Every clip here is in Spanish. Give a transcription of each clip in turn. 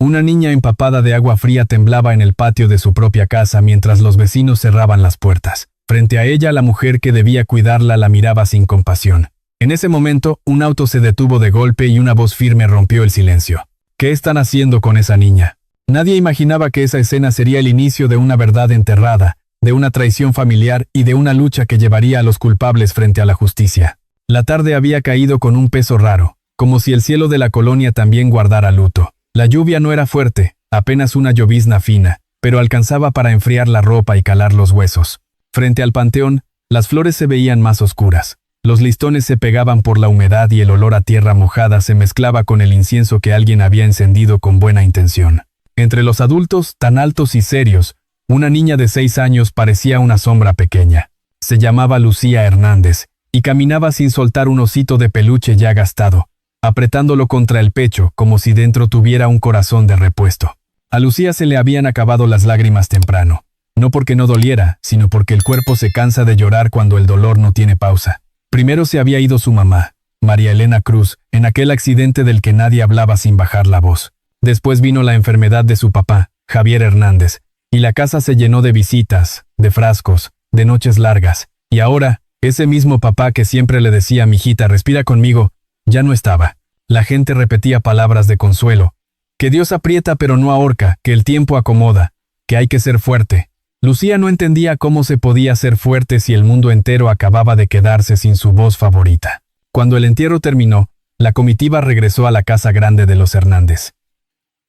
Una niña empapada de agua fría temblaba en el patio de su propia casa mientras los vecinos cerraban las puertas. Frente a ella, la mujer que debía cuidarla la miraba sin compasión. En ese momento, un auto se detuvo de golpe y una voz firme rompió el silencio. ¿Qué están haciendo con esa niña? Nadie imaginaba que esa escena sería el inicio de una verdad enterrada, de una traición familiar y de una lucha que llevaría a los culpables frente a la justicia. La tarde había caído con un peso raro, como si el cielo de la colonia también guardara luto. La lluvia no era fuerte, apenas una llovizna fina, pero alcanzaba para enfriar la ropa y calar los huesos. Frente al panteón, las flores se veían más oscuras. Los listones se pegaban por la humedad y el olor a tierra mojada se mezclaba con el incienso que alguien había encendido con buena intención. Entre los adultos, tan altos y serios, una niña de 6 años parecía una sombra pequeña. Se llamaba Lucía Hernández, y caminaba sin soltar un osito de peluche ya gastado, apretándolo contra el pecho como si dentro tuviera un corazón de repuesto. A Lucía se le habían acabado las lágrimas temprano. No porque no doliera, sino porque el cuerpo se cansa de llorar cuando el dolor no tiene pausa. Primero se había ido su mamá, María Elena Cruz, en aquel accidente del que nadie hablaba sin bajar la voz. Después vino la enfermedad de su papá, Javier Hernández, y la casa se llenó de visitas, de frascos, de noches largas. Y ahora, ese mismo papá que siempre le decía: mijita, respira conmigo, ya no estaba. La gente repetía palabras de consuelo: que Dios aprieta pero no ahorca, que el tiempo acomoda, que hay que ser fuerte. Lucía no entendía cómo se podía ser fuerte si el mundo entero acababa de quedarse sin su voz favorita. Cuando el entierro terminó, la comitiva regresó a la casa grande de los Hernández.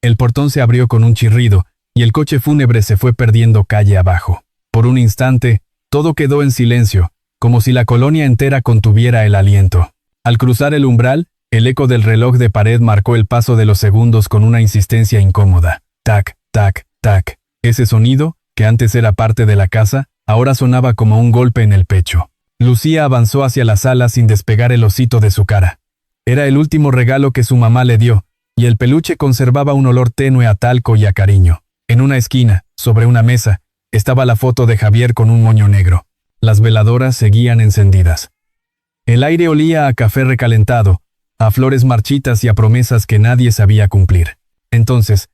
El portón se abrió con un chirrido, y el coche fúnebre se fue perdiendo calle abajo. Por un instante, todo quedó en silencio, como si la colonia entera contuviera el aliento. Al cruzar el umbral, el eco del reloj de pared marcó el paso de los segundos con una insistencia incómoda. Tac, tac, tac. Ese sonido, que antes era parte de la casa, ahora sonaba como un golpe en el pecho. Lucía avanzó hacia la sala sin despegar el osito de su cara. Era el último regalo que su mamá le dio, y el peluche conservaba un olor tenue a talco y a cariño. En una esquina, sobre una mesa, estaba la foto de Javier con un moño negro. Las veladoras seguían encendidas. El aire olía a café recalentado, a flores marchitas y a promesas que nadie sabía cumplir. Entonces,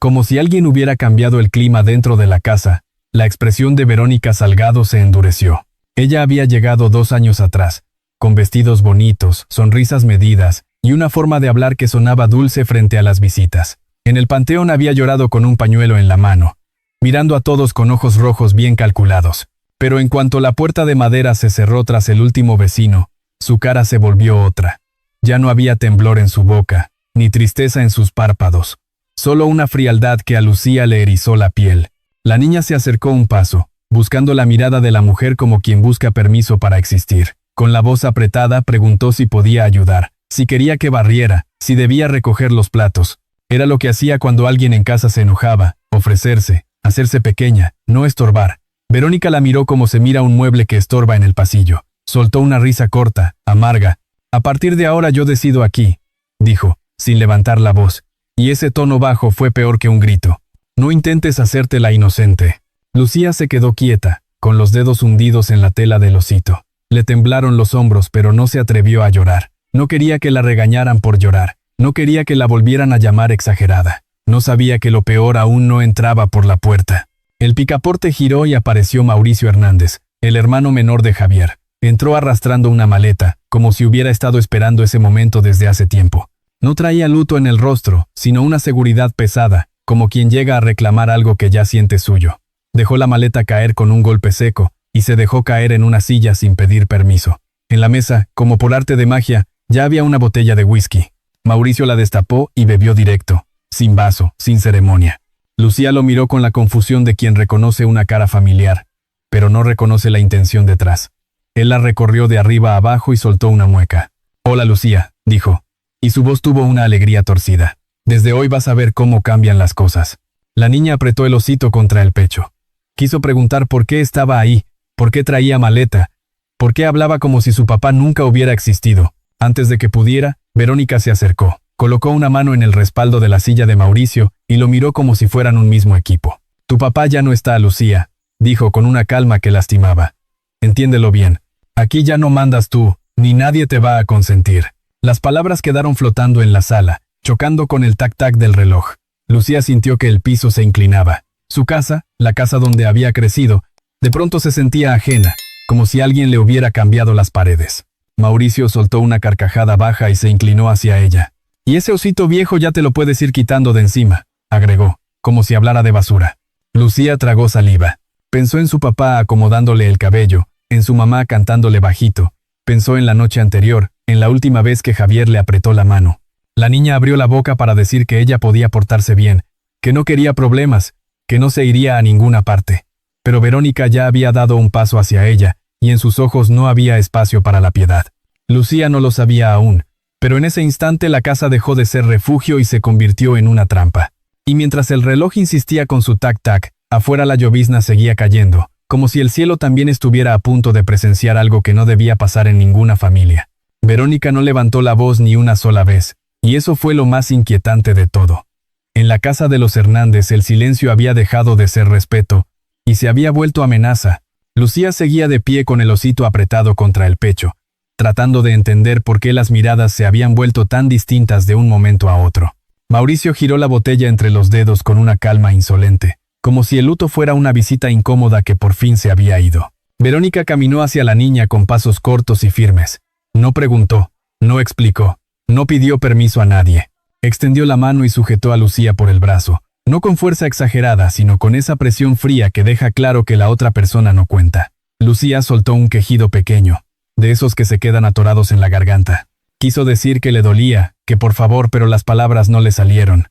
como si alguien hubiera cambiado el clima dentro de la casa, la expresión de Verónica Salgado se endureció. Ella había llegado 2 años atrás, con vestidos bonitos, sonrisas medidas, y una forma de hablar que sonaba dulce frente a las visitas. En el panteón había llorado con un pañuelo en la mano, mirando a todos con ojos rojos bien calculados. Pero en cuanto la puerta de madera se cerró tras el último vecino, su cara se volvió otra. Ya no había temblor en su boca, ni tristeza en sus párpados. Solo una frialdad que a Lucía le erizó la piel. La niña se acercó un paso, buscando la mirada de la mujer como quien busca permiso para existir. Con la voz apretada preguntó si podía ayudar, si quería que barriera, si debía recoger los platos. Era lo que hacía cuando alguien en casa se enojaba: ofrecerse, hacerse pequeña, no estorbar. Verónica la miró como se mira un mueble que estorba en el pasillo. Soltó una risa corta, amarga. «A partir de ahora yo decido aquí», dijo, sin levantar la voz. Y ese tono bajo fue peor que un grito. «No intentes hacerte la inocente». Lucía se quedó quieta, con los dedos hundidos en la tela del osito. Le temblaron los hombros, pero no se atrevió a llorar. No quería que la regañaran por llorar. No quería que la volvieran a llamar exagerada. No sabía que lo peor aún no entraba por la puerta. El picaporte giró y apareció Mauricio Hernández, el hermano menor de Javier. Entró arrastrando una maleta, como si hubiera estado esperando ese momento desde hace tiempo. No traía luto en el rostro, sino una seguridad pesada, como quien llega a reclamar algo que ya siente suyo. Dejó la maleta caer con un golpe seco, y se dejó caer en una silla sin pedir permiso. En la mesa, como por arte de magia, ya había una botella de whisky. Mauricio la destapó y bebió directo, sin vaso, sin ceremonia. Lucía lo miró con la confusión de quien reconoce una cara familiar, pero no reconoce la intención detrás. Él la recorrió de arriba a abajo y soltó una mueca. «Hola, Lucía», dijo, y su voz tuvo una alegría torcida. «Desde hoy vas a ver cómo cambian las cosas». La niña apretó el osito contra el pecho. Quiso preguntar por qué estaba ahí, por qué traía maleta, por qué hablaba como si su papá nunca hubiera existido. Antes de que pudiera, Verónica se acercó, colocó una mano en el respaldo de la silla de Mauricio y lo miró como si fueran un mismo equipo. «Tu papá ya no está, Lucía», dijo con una calma que lastimaba. «Entiéndelo bien. Aquí ya no mandas tú, ni nadie te va a consentir». Las palabras quedaron flotando en la sala, chocando con el tac-tac del reloj. Lucía sintió que el piso se inclinaba. Su casa, la casa donde había crecido, de pronto se sentía ajena, como si alguien le hubiera cambiado las paredes. Mauricio soltó una carcajada baja y se inclinó hacia ella. «Y ese osito viejo ya te lo puedes ir quitando de encima», agregó, como si hablara de basura. Lucía tragó saliva. Pensó en su papá acomodándole el cabello, en su mamá cantándole bajito. Pensó en la noche anterior, en la última vez que Javier le apretó la mano. La niña abrió la boca para decir que ella podía portarse bien, que no quería problemas, que no se iría a ninguna parte. Pero Verónica ya había dado un paso hacia ella, y en sus ojos no había espacio para la piedad. Lucía no lo sabía aún, pero en ese instante la casa dejó de ser refugio y se convirtió en una trampa. Y mientras el reloj insistía con su tac-tac, afuera la llovizna seguía cayendo, como si el cielo también estuviera a punto de presenciar algo que no debía pasar en ninguna familia. Verónica no levantó la voz ni una sola vez, y eso fue lo más inquietante de todo. En la casa de los Hernández el silencio había dejado de ser respeto, y se había vuelto amenaza. Lucía seguía de pie con el osito apretado contra el pecho, tratando de entender por qué las miradas se habían vuelto tan distintas de un momento a otro. Mauricio giró la botella entre los dedos con una calma insolente, como si el luto fuera una visita incómoda que por fin se había ido. Verónica caminó hacia la niña con pasos cortos y firmes. No preguntó, no explicó, no pidió permiso a nadie. Extendió la mano y sujetó a Lucía por el brazo, no con fuerza exagerada, sino con esa presión fría que deja claro que la otra persona no cuenta. Lucía soltó un quejido pequeño, de esos que se quedan atorados en la garganta. Quiso decir que le dolía, que por favor, pero las palabras no le salieron.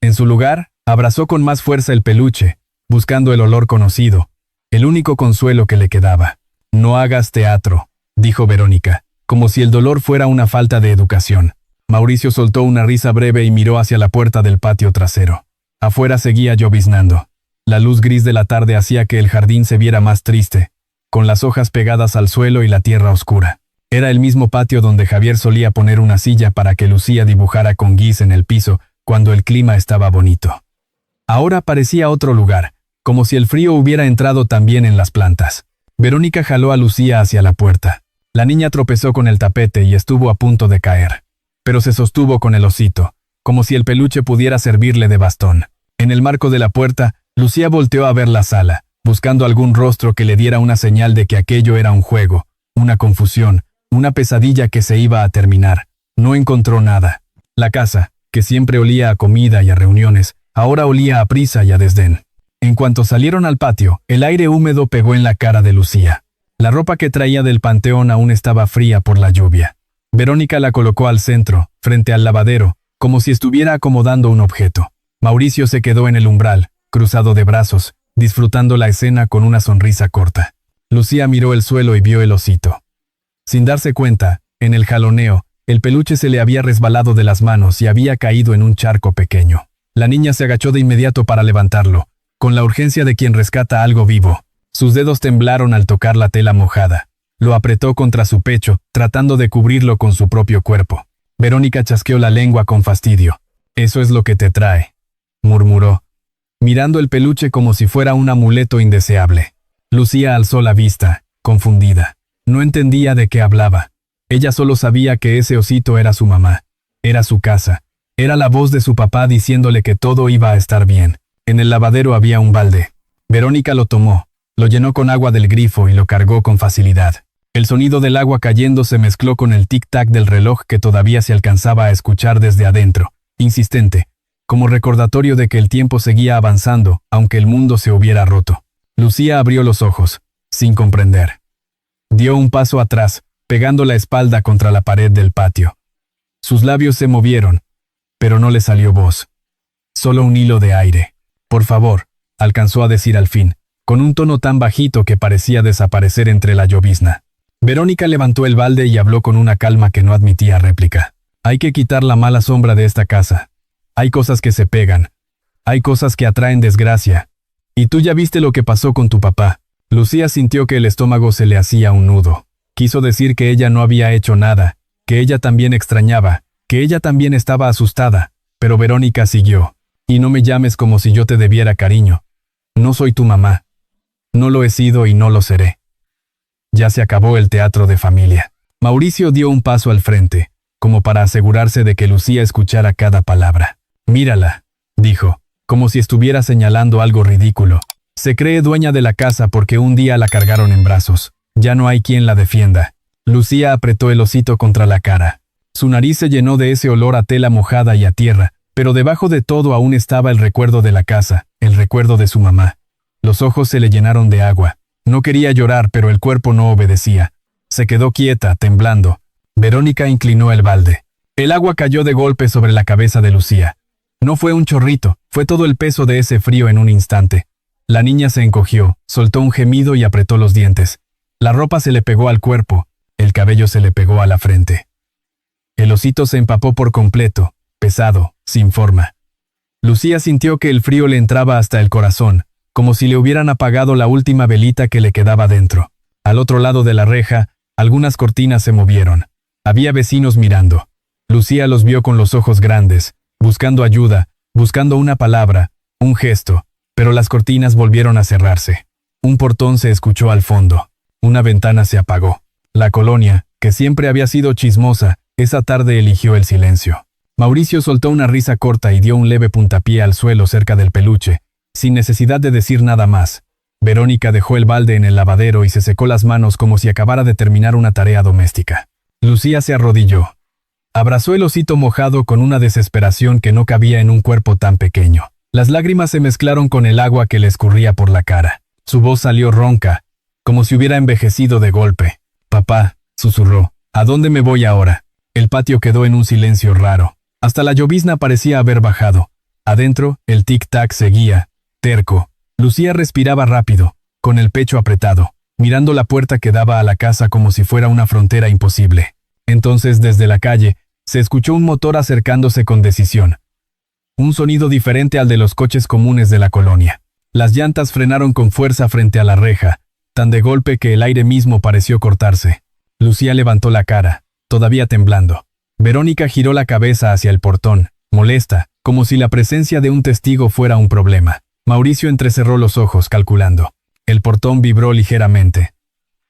En su lugar, abrazó con más fuerza el peluche, buscando el olor conocido, el único consuelo que le quedaba. «No hagas teatro», dijo Verónica, como si el dolor fuera una falta de educación. Mauricio soltó una risa breve y miró hacia la puerta del patio trasero. Afuera seguía lloviznando. La luz gris de la tarde hacía que el jardín se viera más triste, con las hojas pegadas al suelo y la tierra oscura. Era el mismo patio donde Javier solía poner una silla para que Lucía dibujara con guis en el piso cuando el clima estaba bonito. Ahora parecía otro lugar, como si el frío hubiera entrado también en las plantas. Verónica jaló a Lucía hacia la puerta. La niña tropezó con el tapete y estuvo a punto de caer. Pero se sostuvo con el osito, como si el peluche pudiera servirle de bastón. En el marco de la puerta, Lucía volteó a ver la sala, buscando algún rostro que le diera una señal de que aquello era un juego, una confusión, una pesadilla que se iba a terminar. No encontró nada. La casa, que siempre olía a comida y a reuniones, ahora olía a prisa y a desdén. En cuanto salieron al patio, el aire húmedo pegó en la cara de Lucía. La ropa que traía del panteón aún estaba fría por la lluvia. Verónica la colocó al centro, frente al lavadero, como si estuviera acomodando un objeto. Mauricio se quedó en el umbral, cruzado de brazos, disfrutando la escena con una sonrisa corta. Lucía miró el suelo y vio el osito. Sin darse cuenta, en el jaloneo, el peluche se le había resbalado de las manos y había caído en un charco pequeño. La niña se agachó de inmediato para levantarlo, con la urgencia de quien rescata algo vivo. Sus dedos temblaron al tocar la tela mojada. Lo apretó contra su pecho, tratando de cubrirlo con su propio cuerpo. Verónica chasqueó la lengua con fastidio. «Eso es lo que te trae», murmuró, mirando el peluche como si fuera un amuleto indeseable. Lucía alzó la vista, confundida. No entendía de qué hablaba. Ella solo sabía que ese osito era su mamá. Era su casa. Era la voz de su papá diciéndole que todo iba a estar bien. En el lavadero había un balde. Verónica lo tomó, lo llenó con agua del grifo y lo cargó con facilidad. El sonido del agua cayendo se mezcló con el tic-tac del reloj que todavía se alcanzaba a escuchar desde adentro, insistente, como recordatorio de que el tiempo seguía avanzando, aunque el mundo se hubiera roto. Lucía abrió los ojos, sin comprender. Dio un paso atrás, pegando la espalda contra la pared del patio. Sus labios se movieron, pero no le salió voz. Solo un hilo de aire. «Por favor», alcanzó a decir al fin, con un tono tan bajito que parecía desaparecer entre la llovizna. Verónica levantó el balde y habló con una calma que no admitía réplica. «Hay que quitar la mala sombra de esta casa. Hay cosas que se pegan. Hay cosas que atraen desgracia. Y tú ya viste lo que pasó con tu papá». Lucía sintió que el estómago se le hacía un nudo. Quiso decir que ella no había hecho nada, que ella también extrañaba, que ella también estaba asustada, pero Verónica siguió. «Y no me llames como si yo te debiera cariño. No soy tu mamá. No lo he sido y no lo seré». Ya se acabó el teatro de familia. Mauricio dio un paso al frente, como para asegurarse de que Lucía escuchara cada palabra. «Mírala», dijo, como si estuviera señalando algo ridículo. Se cree dueña de la casa porque un día la cargaron en brazos. Ya no hay quien la defienda. Lucía apretó el osito contra la cara. Su nariz se llenó de ese olor a tela mojada y a tierra, pero debajo de todo aún estaba el recuerdo de la casa, el recuerdo de su mamá. Los ojos se le llenaron de agua. No quería llorar, pero el cuerpo no obedecía. Se quedó quieta, temblando. Verónica inclinó el balde. El agua cayó de golpe sobre la cabeza de Lucía. No fue un chorrito, fue todo el peso de ese frío en un instante. La niña se encogió, soltó un gemido y apretó los dientes. La ropa se le pegó al cuerpo, el cabello se le pegó a la frente. El osito se empapó por completo, pesado, sin forma. Lucía sintió que el frío le entraba hasta el corazón, como si le hubieran apagado la última velita que le quedaba dentro. Al otro lado de la reja, algunas cortinas se movieron. Había vecinos mirando. Lucía los vio con los ojos grandes, buscando ayuda, buscando una palabra, un gesto, pero las cortinas volvieron a cerrarse. Un portón se escuchó al fondo. Una ventana se apagó. La colonia, que siempre había sido chismosa, esa tarde eligió el silencio. Mauricio soltó una risa corta y dio un leve puntapié al suelo cerca del peluche, sin necesidad de decir nada más. Verónica dejó el balde en el lavadero y se secó las manos como si acabara de terminar una tarea doméstica. Lucía se arrodilló. Abrazó el osito mojado con una desesperación que no cabía en un cuerpo tan pequeño. Las lágrimas se mezclaron con el agua que le escurría por la cara. Su voz salió ronca, como si hubiera envejecido de golpe. «Papá», susurró, «¿a dónde me voy ahora?» El patio quedó en un silencio raro. Hasta la llovizna parecía haber bajado. Adentro, el tic-tac seguía, terco. Lucía respiraba rápido, con el pecho apretado, mirando la puerta que daba a la casa como si fuera una frontera imposible. Entonces, desde la calle, se escuchó un motor acercándose con decisión. Un sonido diferente al de los coches comunes de la colonia. Las llantas frenaron con fuerza frente a la reja, tan de golpe que el aire mismo pareció cortarse. Lucía levantó la cara, todavía temblando. Verónica giró la cabeza hacia el portón, molesta, como si la presencia de un testigo fuera un problema. Mauricio entrecerró los ojos, calculando. El portón vibró ligeramente.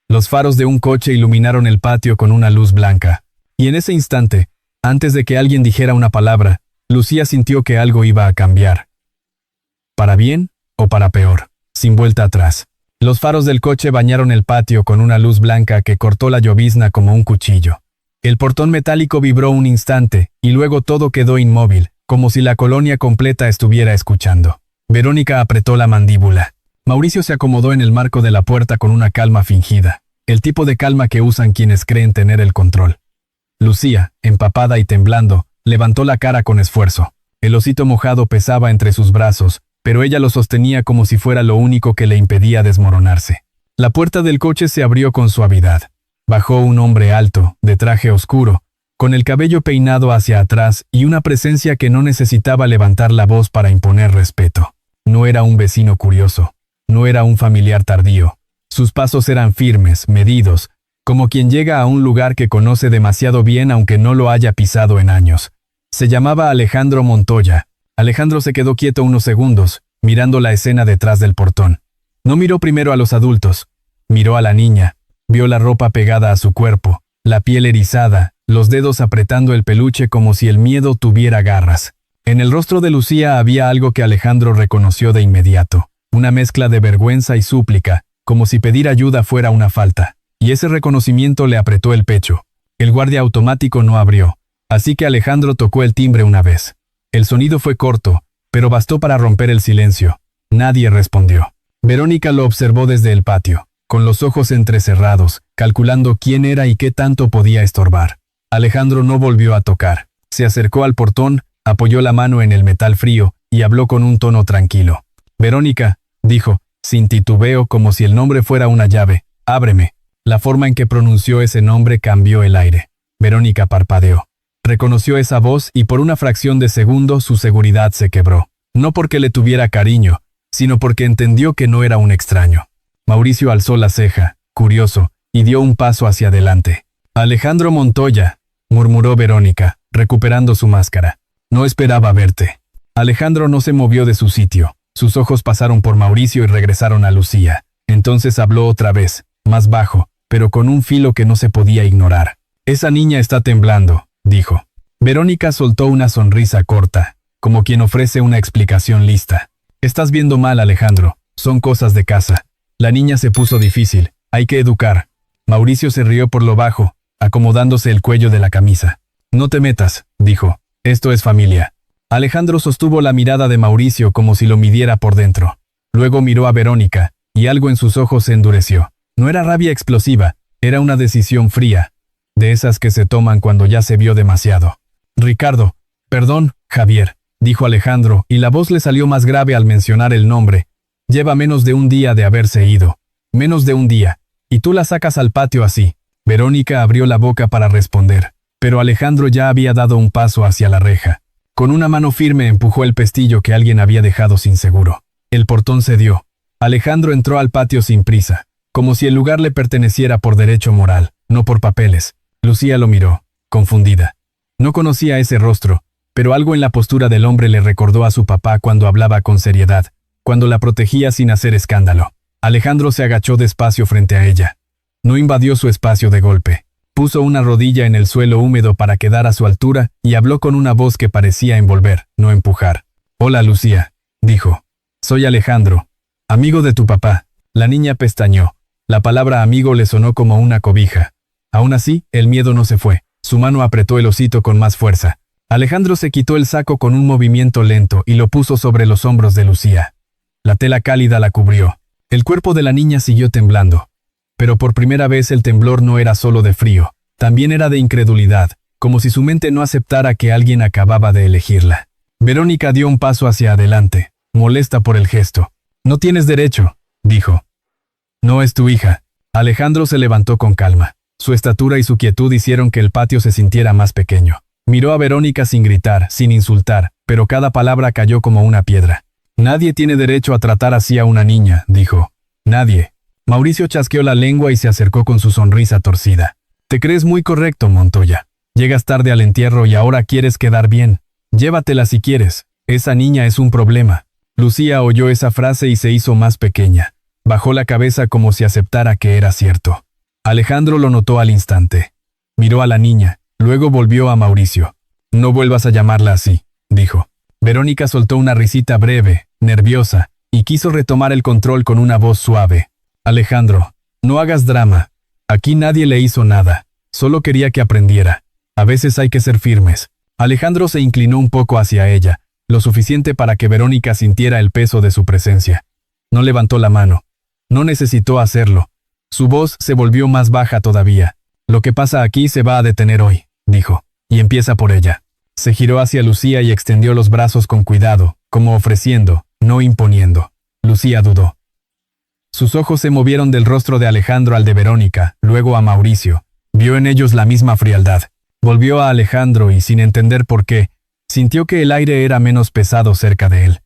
Los faros de un coche iluminaron el patio con una luz blanca. Y en ese instante, antes de que alguien dijera una palabra, Lucía sintió que algo iba a cambiar. ¿Para bien o para peor? Sin vuelta atrás. Los faros del coche bañaron el patio con una luz blanca que cortó la llovizna como un cuchillo. El portón metálico vibró un instante, y luego todo quedó inmóvil, como si la colonia completa estuviera escuchando. Verónica apretó la mandíbula. Mauricio se acomodó en el marco de la puerta con una calma fingida, el tipo de calma que usan quienes creen tener el control. Lucía, empapada y temblando, levantó la cara con esfuerzo. El osito mojado pesaba entre sus brazos, pero ella lo sostenía como si fuera lo único que le impedía desmoronarse. La puerta del coche se abrió con suavidad. Bajó un hombre alto, de traje oscuro, con el cabello peinado hacia atrás y una presencia que no necesitaba levantar la voz para imponer respeto. No era un vecino curioso, no era un familiar tardío. Sus pasos eran firmes, medidos, como quien llega a un lugar que conoce demasiado bien aunque no lo haya pisado en años. Se llamaba Alejandro Montoya. Alejandro se quedó quieto unos segundos, mirando la escena detrás del portón. No miró primero a los adultos, miró a la niña. Vio la ropa pegada a su cuerpo, la piel erizada, los dedos apretando el peluche como si el miedo tuviera garras. En el rostro de Lucía había algo que Alejandro reconoció de inmediato, una mezcla de vergüenza y súplica, como si pedir ayuda fuera una falta. Y ese reconocimiento le apretó el pecho. El guardia automático no abrió, así que Alejandro tocó el timbre una vez. El sonido fue corto, pero bastó para romper el silencio. Nadie respondió. Verónica lo observó desde el patio, con los ojos entrecerrados, calculando quién era y qué tanto podía estorbar. Alejandro no volvió a tocar. Se acercó al portón, apoyó la mano en el metal frío y habló con un tono tranquilo. «Verónica», dijo, sin titubeo como si el nombre fuera una llave, «ábreme». La forma en que pronunció ese nombre cambió el aire. Verónica parpadeó. Reconoció esa voz y por una fracción de segundo su seguridad se quebró. No porque le tuviera cariño, sino porque entendió que no era un extraño. Mauricio alzó la ceja, curioso, y dio un paso hacia adelante. «Alejandro Montoya», murmuró Verónica, recuperando su máscara. «No esperaba verte». Alejandro no se movió de su sitio. Sus ojos pasaron por Mauricio y regresaron a Lucía. Entonces habló otra vez, más bajo, pero con un filo que no se podía ignorar. «Esa niña está temblando», dijo. Verónica soltó una sonrisa corta. como quien ofrece una explicación lista. Estás viendo mal, Alejandro. Son cosas de casa. La niña se puso difícil. Hay que educar. Mauricio se rió por lo bajo, acomodándose el cuello de la camisa. No te metas, dijo. Esto es familia. Alejandro sostuvo la mirada de Mauricio como si lo midiera por dentro. Luego miró a Verónica, y algo en sus ojos se endureció. No era rabia explosiva, era una decisión fría, de esas que se toman cuando ya se vio demasiado. Ricardo. Perdón, Javier, dijo Alejandro, y la voz le salió más grave al mencionar el nombre. Lleva menos de un día de haberse ido. Menos de un día. Y tú la sacas al patio así. Verónica abrió la boca para responder, pero Alejandro ya había dado un paso hacia la reja. Con una mano firme empujó el pestillo que alguien había dejado sin seguro. El portón cedió. Alejandro entró al patio sin prisa, como si el lugar le perteneciera por derecho moral, no por papeles. Lucía lo miró, confundida. No conocía ese rostro, pero algo en la postura del hombre le recordó a su papá cuando hablaba con seriedad, cuando la protegía sin hacer escándalo. Alejandro se agachó despacio frente a ella. No invadió su espacio de golpe. Puso una rodilla en el suelo húmedo para quedar a su altura y habló con una voz que parecía envolver, no empujar. «Hola, Lucía», dijo. «Soy Alejandro, amigo de tu papá». La niña pestañeó. La palabra amigo le sonó como una cobija. Aún así, el miedo no se fue. Su mano apretó el osito con más fuerza. Alejandro se quitó el saco con un movimiento lento y lo puso sobre los hombros de Lucía. La tela cálida la cubrió. El cuerpo de la niña siguió temblando. Pero por primera vez el temblor no era solo de frío, también era de incredulidad, como si su mente no aceptara que alguien acababa de elegirla. Verónica dio un paso hacia adelante, molesta por el gesto. «No tienes derecho», dijo. «No es tu hija». Alejandro se levantó con calma. Su estatura y su quietud hicieron que el patio se sintiera más pequeño. Miró a Verónica sin gritar, sin insultar, pero cada palabra cayó como una piedra. «Nadie tiene derecho a tratar así a una niña», dijo. «Nadie». Mauricio chasqueó la lengua y se acercó con su sonrisa torcida. «Te crees muy correcto, Montoya. Llegas tarde al entierro y ahora quieres quedar bien. Llévatela si quieres. Esa niña es un problema». Lucía oyó esa frase y se hizo más pequeña. Bajó la cabeza como si aceptara que era cierto. Alejandro lo notó al instante. Miró a la niña, luego volvió a Mauricio. «No vuelvas a llamarla así», dijo. Verónica soltó una risita breve, nerviosa, y quiso retomar el control con una voz suave. «Alejandro, no hagas drama. Aquí nadie le hizo nada. Solo quería que aprendiera. A veces hay que ser firmes». Alejandro se inclinó un poco hacia ella, lo suficiente para que Verónica sintiera el peso de su presencia. No levantó la mano. No necesitó hacerlo. Su voz se volvió más baja todavía. «Lo que pasa aquí se va a detener hoy», dijo, «y empieza por ella». Se giró hacia Lucía y extendió los brazos con cuidado, como ofreciendo, no imponiendo. Lucía dudó. Sus ojos se movieron del rostro de Alejandro al de Verónica, luego a Mauricio. Vio en ellos la misma frialdad. Volvió a Alejandro y, sin entender por qué, sintió que el aire era menos pesado cerca de él.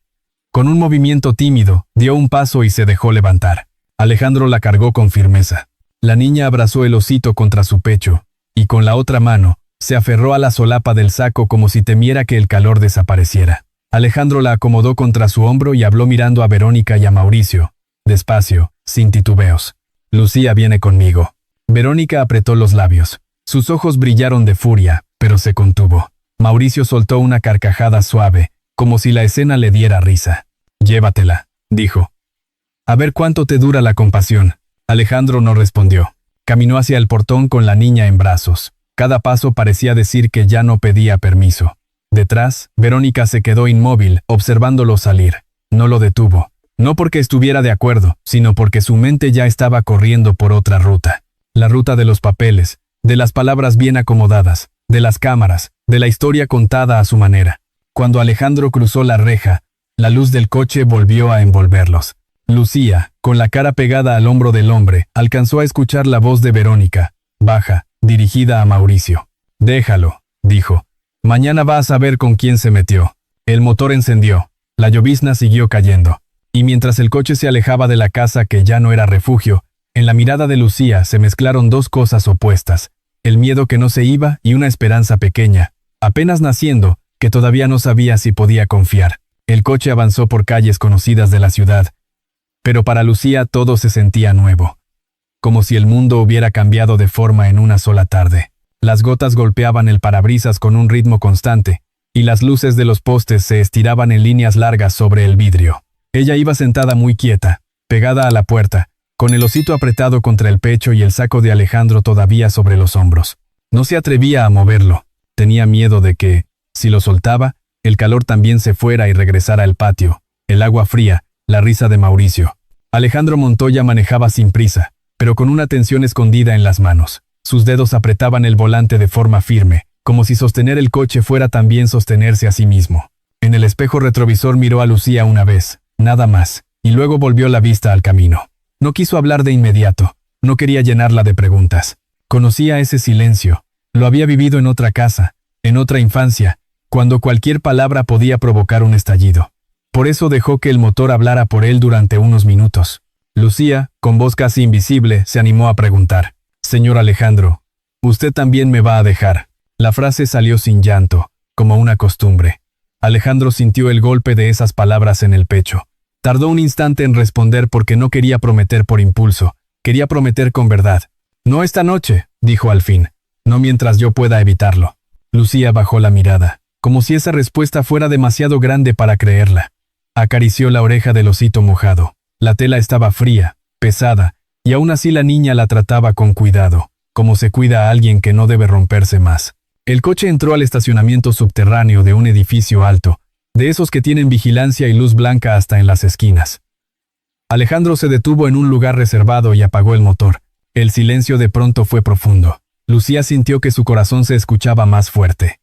Con un movimiento tímido, dio un paso y se dejó levantar. Alejandro la cargó con firmeza. La niña abrazó el osito contra su pecho, y con la otra mano, se aferró a la solapa del saco como si temiera que el calor desapareciera. Alejandro la acomodó contra su hombro y habló mirando a Verónica y a Mauricio, despacio, sin titubeos. «Lucía viene conmigo». Verónica apretó los labios. Sus ojos brillaron de furia, pero se contuvo. Mauricio soltó una carcajada suave, como si la escena le diera risa. «Llévatela», dijo. «A ver cuánto te dura la compasión». Alejandro no respondió. Caminó hacia el portón con la niña en brazos. Cada paso parecía decir que ya no pedía permiso. Detrás, Verónica se quedó inmóvil, observándolo salir. No lo detuvo. No porque estuviera de acuerdo, sino porque su mente ya estaba corriendo por otra ruta. La ruta de los papeles, de las palabras bien acomodadas, de las cámaras, de la historia contada a su manera. Cuando Alejandro cruzó la reja, la luz del coche volvió a envolverlos. Lucía, con la cara pegada al hombro del hombre, alcanzó a escuchar la voz de Verónica, baja, dirigida a Mauricio. «Déjalo», dijo. «Mañana vas a ver con quién se metió». El motor encendió. La llovizna siguió cayendo. Y mientras el coche se alejaba de la casa que ya no era refugio, en la mirada de Lucía se mezclaron dos cosas opuestas. El miedo que no se iba y una esperanza pequeña, apenas naciendo, que todavía no sabía si podía confiar. El coche avanzó por calles conocidas de la ciudad. Pero para Lucía todo se sentía nuevo. Como si el mundo hubiera cambiado de forma en una sola tarde. Las gotas golpeaban el parabrisas con un ritmo constante, y las luces de los postes se estiraban en líneas largas sobre el vidrio. Ella iba sentada muy quieta, pegada a la puerta, con el osito apretado contra el pecho y el saco de Alejandro todavía sobre los hombros. No se atrevía a moverlo. Tenía miedo de que, si lo soltaba, el calor también se fuera y regresara al patio, el agua fría, la risa de Mauricio. Alejandro Montoya manejaba sin prisa, pero con una tensión escondida en las manos. Sus dedos apretaban el volante de forma firme, como si sostener el coche fuera también sostenerse a sí mismo. En el espejo retrovisor miró a Lucía una vez, nada más, y luego volvió la vista al camino. No quiso hablar de inmediato, no quería llenarla de preguntas. Conocía ese silencio, lo había vivido en otra casa, en otra infancia, cuando cualquier palabra podía provocar un estallido. Por eso dejó que el motor hablara por él durante unos minutos. Lucía, con voz casi invisible, se animó a preguntar: «Señor Alejandro, ¿usted también me va a dejar?». La frase salió sin llanto, como una costumbre. Alejandro sintió el golpe de esas palabras en el pecho. Tardó un instante en responder porque no quería prometer por impulso, quería prometer con verdad. «No esta noche», dijo al fin, «no mientras yo pueda evitarlo». Lucía bajó la mirada, como si esa respuesta fuera demasiado grande para creerla. Acarició la oreja del osito mojado. La tela estaba fría, pesada, y aún así la niña la trataba con cuidado, como se cuida a alguien que no debe romperse más. El coche entró al estacionamiento subterráneo de un edificio alto, de esos que tienen vigilancia y luz blanca hasta en las esquinas. Alejandro se detuvo en un lugar reservado y apagó el motor. El silencio de pronto fue profundo. Lucía sintió que su corazón se escuchaba más fuerte.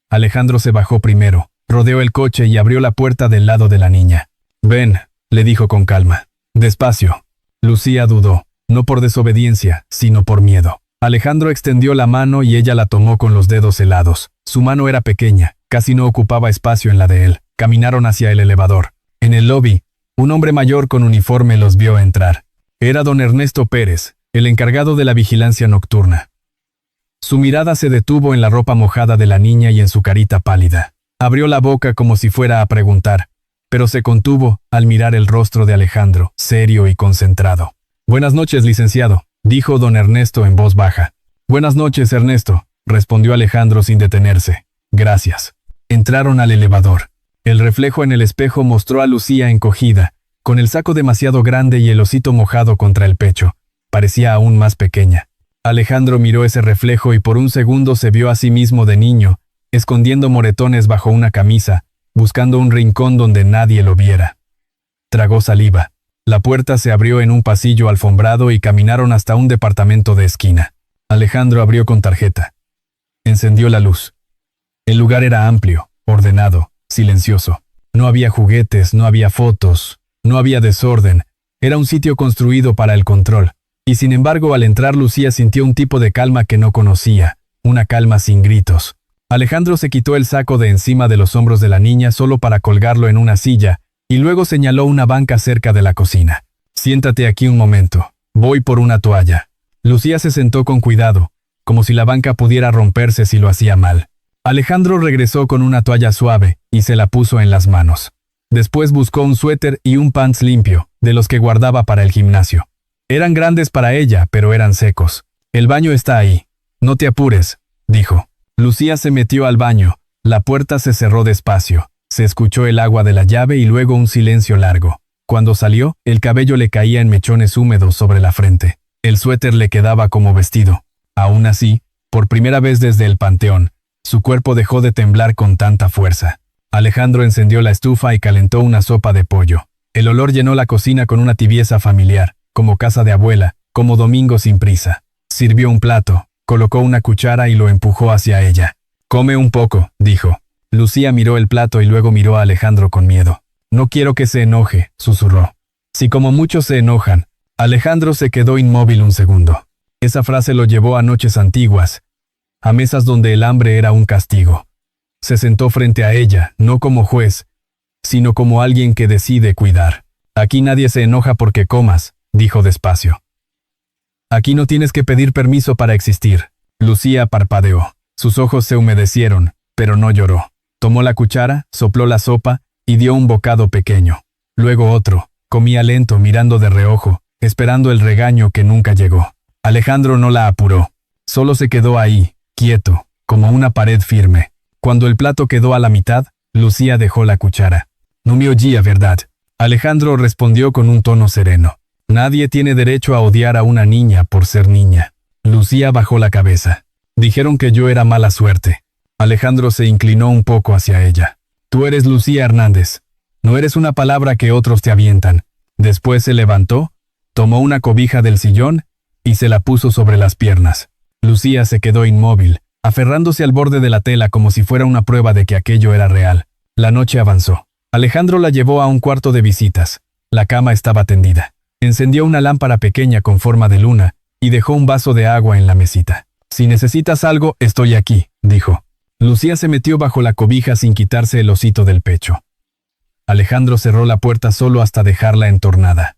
Alejandro se bajó primero, rodeó el coche y abrió la puerta del lado de la niña. «Ven», le dijo con calma. «Despacio». Lucía dudó, no por desobediencia, sino por miedo. Alejandro extendió la mano y ella la tomó con los dedos helados. Su mano era pequeña, casi no ocupaba espacio en la de él. Caminaron hacia el elevador. En el lobby, un hombre mayor con uniforme los vio entrar. Era don Ernesto Pérez, el encargado de la vigilancia nocturna. Su mirada se detuvo en la ropa mojada de la niña y en su carita pálida. Abrió la boca como si fuera a preguntar, pero se contuvo al mirar el rostro de Alejandro, serio y concentrado. «Buenas noches, licenciado», dijo don Ernesto en voz baja. «Buenas noches, Ernesto», respondió Alejandro sin detenerse. «Gracias». Entraron al elevador. El reflejo en el espejo mostró a Lucía encogida, con el saco demasiado grande y el osito mojado contra el pecho. Parecía aún más pequeña. Alejandro miró ese reflejo y por un segundo se vio a sí mismo de niño, escondiendo moretones bajo una camisa, buscando un rincón donde nadie lo viera. Tragó saliva. La puerta se abrió en un pasillo alfombrado y caminaron hasta un departamento de esquina. Alejandro abrió con tarjeta. Encendió la luz. El lugar era amplio, ordenado, silencioso. No había juguetes, no había fotos, no había desorden. Era un sitio construido para el control. Y sin embargo, al entrar Lucía sintió un tipo de calma que no conocía, una calma sin gritos. Alejandro se quitó el saco de encima de los hombros de la niña solo para colgarlo en una silla, y luego señaló una banca cerca de la cocina. «Siéntate aquí un momento, voy por una toalla». Lucía se sentó con cuidado, como si la banca pudiera romperse si lo hacía mal. Alejandro regresó con una toalla suave y se la puso en las manos. Después buscó un suéter y un pants limpio, de los que guardaba para el gimnasio. Eran grandes para ella, pero eran secos. «El baño está ahí. No te apures», dijo. Lucía se metió al baño. La puerta se cerró despacio. Se escuchó el agua de la llave y luego un silencio largo. Cuando salió, el cabello le caía en mechones húmedos sobre la frente. El suéter le quedaba como vestido. Aún así, por primera vez desde el panteón, su cuerpo dejó de temblar con tanta fuerza. Alejandro encendió la estufa y calentó una sopa de pollo. El olor llenó la cocina con una tibieza familiar, como casa de abuela, como domingo sin prisa. Sirvió un plato, colocó una cuchara y lo empujó hacia ella. «Come un poco», dijo. Lucía miró el plato y luego miró a Alejandro con miedo. «No quiero que se enoje», susurró. «Si como muchos se enojan». Alejandro se quedó inmóvil un segundo. Esa frase lo llevó a noches antiguas, a mesas donde el hambre era un castigo. Se sentó frente a ella, no como juez, sino como alguien que decide cuidar. «Aquí nadie se enoja porque comas», dijo despacio. «Aquí no tienes que pedir permiso para existir». Lucía parpadeó. Sus ojos se humedecieron, pero no lloró. Tomó la cuchara, sopló la sopa y dio un bocado pequeño. Luego otro. Comía lento, mirando de reojo, esperando el regaño que nunca llegó. Alejandro no la apuró. Solo se quedó ahí, quieto, como una pared firme. Cuando el plato quedó a la mitad, Lucía dejó la cuchara. No me oía, ¿verdad? Alejandro respondió con un tono sereno. Nadie tiene derecho a odiar a una niña por ser niña. Lucía bajó la cabeza. Dijeron que yo era mala suerte. Alejandro se inclinó un poco hacia ella. Tú eres Lucía Hernández. No eres una palabra que otros te avientan. Después se levantó, tomó una cobija del sillón y se la puso sobre las piernas. Lucía se quedó inmóvil, aferrándose al borde de la tela como si fuera una prueba de que aquello era real. La noche avanzó. Alejandro la llevó a un cuarto de visitas. La cama estaba tendida. Encendió una lámpara pequeña con forma de luna y dejó un vaso de agua en la mesita. Si necesitas algo, estoy aquí, dijo. Lucía se metió bajo la cobija sin quitarse el osito del pecho. Alejandro cerró la puerta solo hasta dejarla entornada.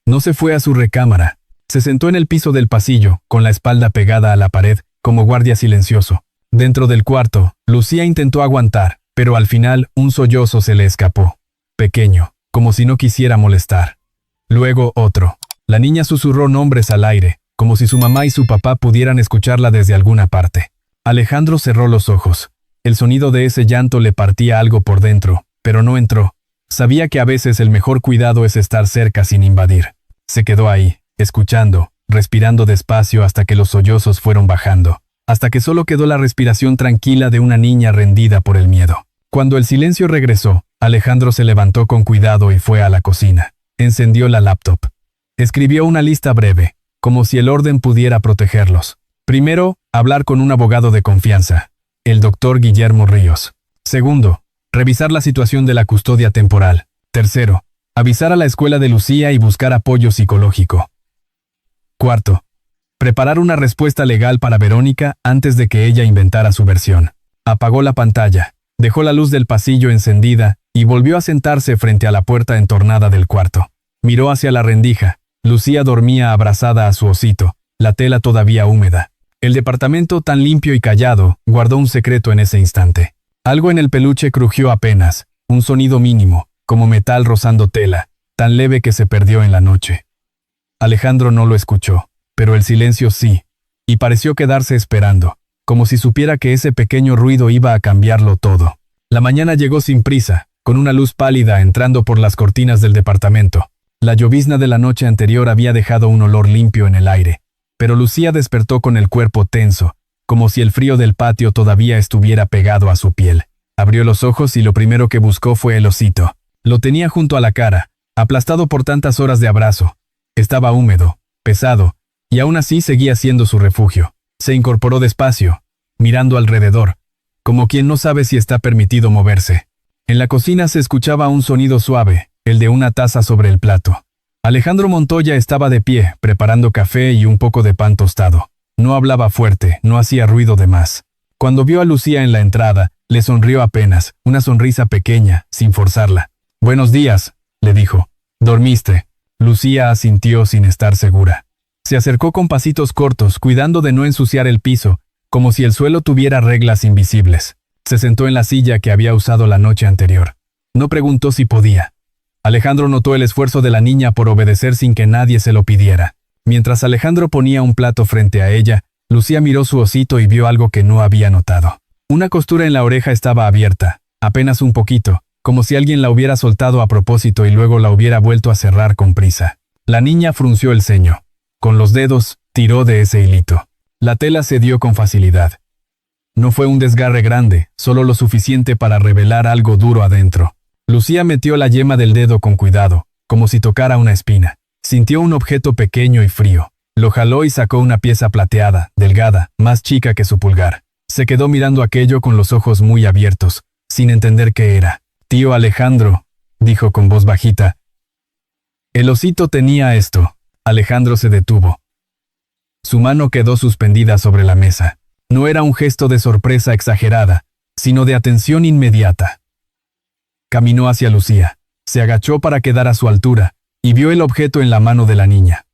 No se fue a su recámara. Se sentó en el piso del pasillo, con la espalda pegada a la pared, como guardia silencioso. Dentro del cuarto, Lucía intentó aguantar, pero al final un sollozo se le escapó. Pequeño, como si no quisiera molestar. Luego otro. La niña susurró nombres al aire, como si su mamá y su papá pudieran escucharla desde alguna parte. Alejandro cerró los ojos. El sonido de ese llanto le partía algo por dentro, pero no entró. Sabía que a veces el mejor cuidado es estar cerca sin invadir. Se quedó ahí, escuchando, respirando despacio hasta que los sollozos fueron bajando, hasta que solo quedó la respiración tranquila de una niña rendida por el miedo. Cuando el silencio regresó, Alejandro se levantó con cuidado y fue a la cocina. Encendió la laptop. Escribió una lista breve, como si el orden pudiera protegerlos. Primero, hablar con un abogado de confianza, el doctor Guillermo Ríos. Segundo, revisar la situación de la custodia temporal. Tercero, avisar a la escuela de Lucía y buscar apoyo psicológico. Cuarto, preparar una respuesta legal para Verónica antes de que ella inventara su versión. Apagó la pantalla, dejó la luz del pasillo encendida y volvió a sentarse frente a la puerta entornada del cuarto. Miró hacia la rendija. Lucía dormía abrazada a su osito, la tela todavía húmeda. El departamento, tan limpio y callado, guardó un secreto en ese instante. Algo en el peluche crujió apenas, un sonido mínimo, como metal rozando tela, tan leve que se perdió en la noche. Alejandro no lo escuchó, pero el silencio sí, y pareció quedarse esperando, como si supiera que ese pequeño ruido iba a cambiarlo todo. La mañana llegó sin prisa, con una luz pálida entrando por las cortinas del departamento. La llovizna de la noche anterior había dejado un olor limpio en el aire, pero Lucía despertó con el cuerpo tenso, como si el frío del patio todavía estuviera pegado a su piel. Abrió los ojos y lo primero que buscó fue el osito. Lo tenía junto a la cara, aplastado por tantas horas de abrazo. Estaba húmedo, pesado, y aún así seguía siendo su refugio. Se incorporó despacio, mirando alrededor, como quien no sabe si está permitido moverse. En la cocina se escuchaba un sonido suave, el de una taza sobre el plato. Alejandro Montoya estaba de pie, preparando café y un poco de pan tostado. No hablaba fuerte, no hacía ruido de más. Cuando vio a Lucía en la entrada, le sonrió apenas, una sonrisa pequeña, sin forzarla. «Buenos días», le dijo. «¿Dormiste?» Lucía asintió sin estar segura. Se acercó con pasitos cortos, cuidando de no ensuciar el piso, como si el suelo tuviera reglas invisibles. Se sentó en la silla que había usado la noche anterior. No preguntó si podía. Alejandro notó el esfuerzo de la niña por obedecer sin que nadie se lo pidiera. Mientras Alejandro ponía un plato frente a ella, Lucía miró su osito y vio algo que no había notado. Una costura en la oreja estaba abierta, apenas un poquito, como si alguien la hubiera soltado a propósito y luego la hubiera vuelto a cerrar con prisa. La niña frunció el ceño. Con los dedos, tiró de ese hilito. La tela cedió con facilidad. No fue un desgarre grande, solo lo suficiente para revelar algo duro adentro. Lucía metió la yema del dedo con cuidado, como si tocara una espina. Sintió un objeto pequeño y frío. Lo jaló y sacó una pieza plateada, delgada, más chica que su pulgar. Se quedó mirando aquello con los ojos muy abiertos, sin entender qué era. «Tío Alejandro», dijo con voz bajita. «El osito tenía esto». Alejandro se detuvo. Su mano quedó suspendida sobre la mesa. No era un gesto de sorpresa exagerada, sino de atención inmediata. Caminó hacia Lucía, se agachó para quedar a su altura, y vio el objeto en la mano de la niña.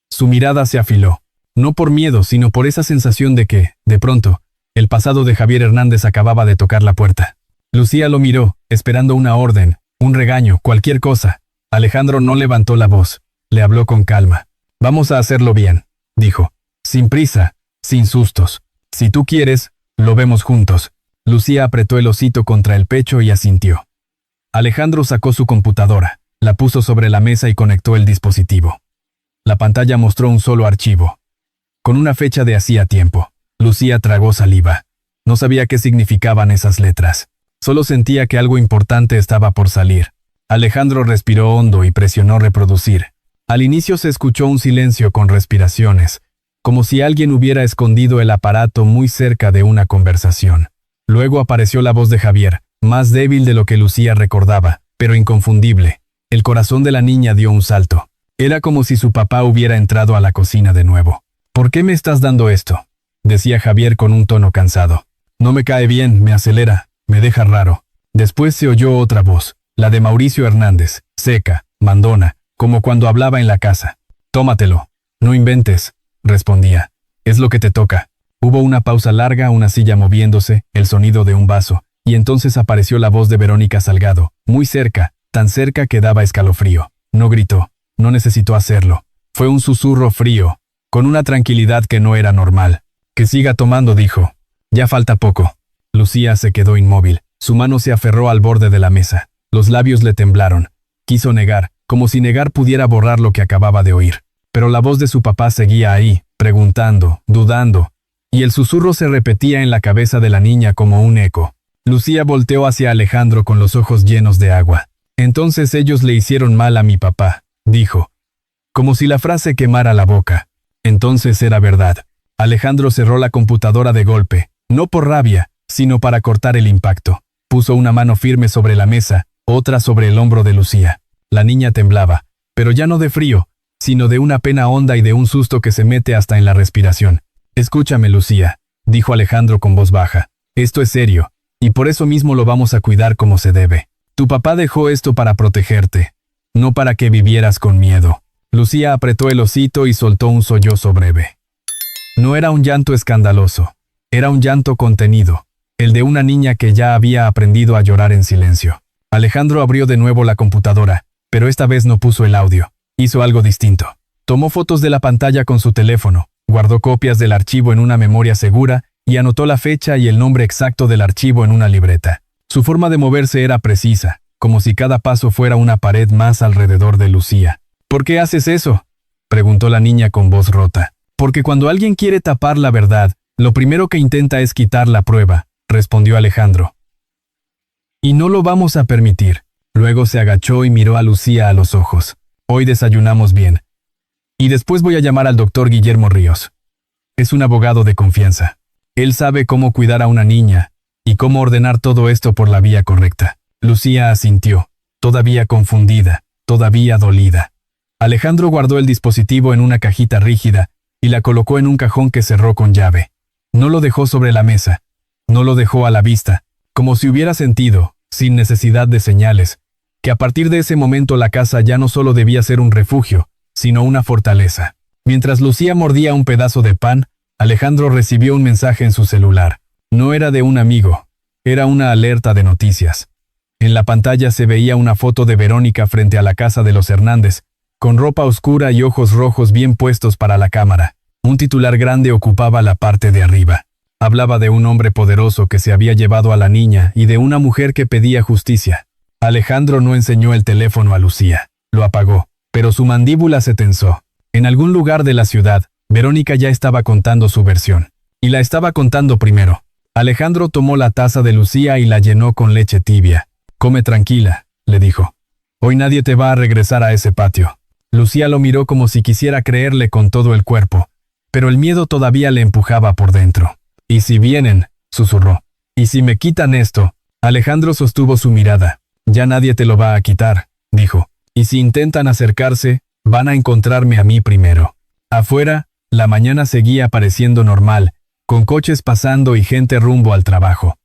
Su mirada se afiló, no por miedo, sino por esa sensación de que, de pronto, el pasado de Javier Hernández acababa de tocar la puerta. Lucía lo miró, esperando una orden, un regaño, cualquier cosa. Alejandro no levantó la voz, le habló con calma. «Vamos a hacerlo bien», dijo, «sin prisa, sin sustos. Si tú quieres, lo vemos juntos». Lucía apretó el osito contra el pecho y asintió. Alejandro sacó su computadora, la puso sobre la mesa y conectó el dispositivo. La pantalla mostró un solo archivo, con una fecha de hacía tiempo. Lucía tragó saliva. No sabía qué significaban esas letras. Solo sentía que algo importante estaba por salir. Alejandro respiró hondo y presionó reproducir. Al inicio se escuchó un silencio con respiraciones, como si alguien hubiera escondido el aparato muy cerca de una conversación. Luego apareció la voz de Javier, más débil de lo que Lucía recordaba, pero inconfundible. El corazón de la niña dio un salto. Era como si su papá hubiera entrado a la cocina de nuevo. «¿Por qué me estás dando esto?», decía Javier con un tono cansado. «No me cae bien, me acelera, me deja raro». Después se oyó otra voz, la de Mauricio Hernández, seca, mandona, como cuando hablaba en la casa. «Tómatelo». «No inventes», respondía. «Es lo que te toca». Hubo una pausa larga, una silla moviéndose, el sonido de un vaso, y entonces apareció la voz de Verónica Salgado, muy cerca, tan cerca que daba escalofrío. No gritó, no necesitó hacerlo. Fue un susurro frío, con una tranquilidad que no era normal. «Que siga tomando», dijo. «Ya falta poco». Lucía se quedó inmóvil. Su mano se aferró al borde de la mesa. Los labios le temblaron. Quiso negar, como si negar pudiera borrar lo que acababa de oír. Pero la voz de su papá seguía ahí, preguntando, dudando, y el susurro se repetía en la cabeza de la niña como un eco. Lucía volteó hacia Alejandro con los ojos llenos de agua. «Entonces ellos le hicieron mal a mi papá», dijo, como si la frase quemara la boca. Entonces era verdad. Alejandro cerró la computadora de golpe, no por rabia, sino para cortar el impacto. Puso una mano firme sobre la mesa, otra sobre el hombro de Lucía. La niña temblaba, pero ya no de frío, sino de una pena honda y de un susto que se mete hasta en la respiración. «Escúchame, Lucía», dijo Alejandro con voz baja. «Esto es serio, y por eso mismo lo vamos a cuidar como se debe. Tu papá dejó esto para protegerte, no para que vivieras con miedo». Lucía apretó el osito y soltó un sollozo breve. No era un llanto escandaloso, era un llanto contenido, el de una niña que ya había aprendido a llorar en silencio. Alejandro abrió de nuevo la computadora, pero esta vez no puso el audio. Hizo algo distinto. Tomó fotos de la pantalla con su teléfono, guardó copias del archivo en una memoria segura y anotó la fecha y el nombre exacto del archivo en una libreta. Su forma de moverse era precisa, como si cada paso fuera una pared más alrededor de Lucía. «¿Por qué haces eso?», preguntó la niña con voz rota. «Porque cuando alguien quiere tapar la verdad, lo primero que intenta es quitar la prueba», respondió Alejandro. «Y no lo vamos a permitir». Luego se agachó y miró a Lucía a los ojos. «Hoy desayunamos bien. Y después voy a llamar al doctor Guillermo Ríos. Es un abogado de confianza. Él sabe cómo cuidar a una niña y cómo ordenar todo esto por la vía correcta». Lucía asintió, todavía confundida, todavía dolida. Alejandro guardó el dispositivo en una cajita rígida y la colocó en un cajón que cerró con llave. No lo dejó sobre la mesa, no lo dejó a la vista, como si hubiera sentido, sin necesidad de señales, que a partir de ese momento la casa ya no solo debía ser un refugio, sino una fortaleza. Mientras Lucía mordía un pedazo de pan, Alejandro recibió un mensaje en su celular. No era de un amigo, era una alerta de noticias. En la pantalla se veía una foto de Verónica frente a la casa de los Hernández, con ropa oscura y ojos rojos bien puestos para la cámara. Un titular grande ocupaba la parte de arriba. Hablaba de un hombre poderoso que se había llevado a la niña y de una mujer que pedía justicia. Alejandro no enseñó el teléfono a Lucía. Lo apagó, pero su mandíbula se tensó. En algún lugar de la ciudad, Verónica ya estaba contando su versión. Y la estaba contando primero. Alejandro tomó la taza de Lucía y la llenó con leche tibia. «Come tranquila», le dijo. «Hoy nadie te va a regresar a ese patio». Lucía lo miró como si quisiera creerle con todo el cuerpo, pero el miedo todavía le empujaba por dentro. «¿Y si vienen?», susurró. «¿Y si me quitan esto?». Alejandro sostuvo su mirada. «Ya nadie te lo va a quitar», dijo. «Y si intentan acercarse, van a encontrarme a mí primero». Afuera, la mañana seguía pareciendo normal, con coches pasando y gente rumbo al trabajo.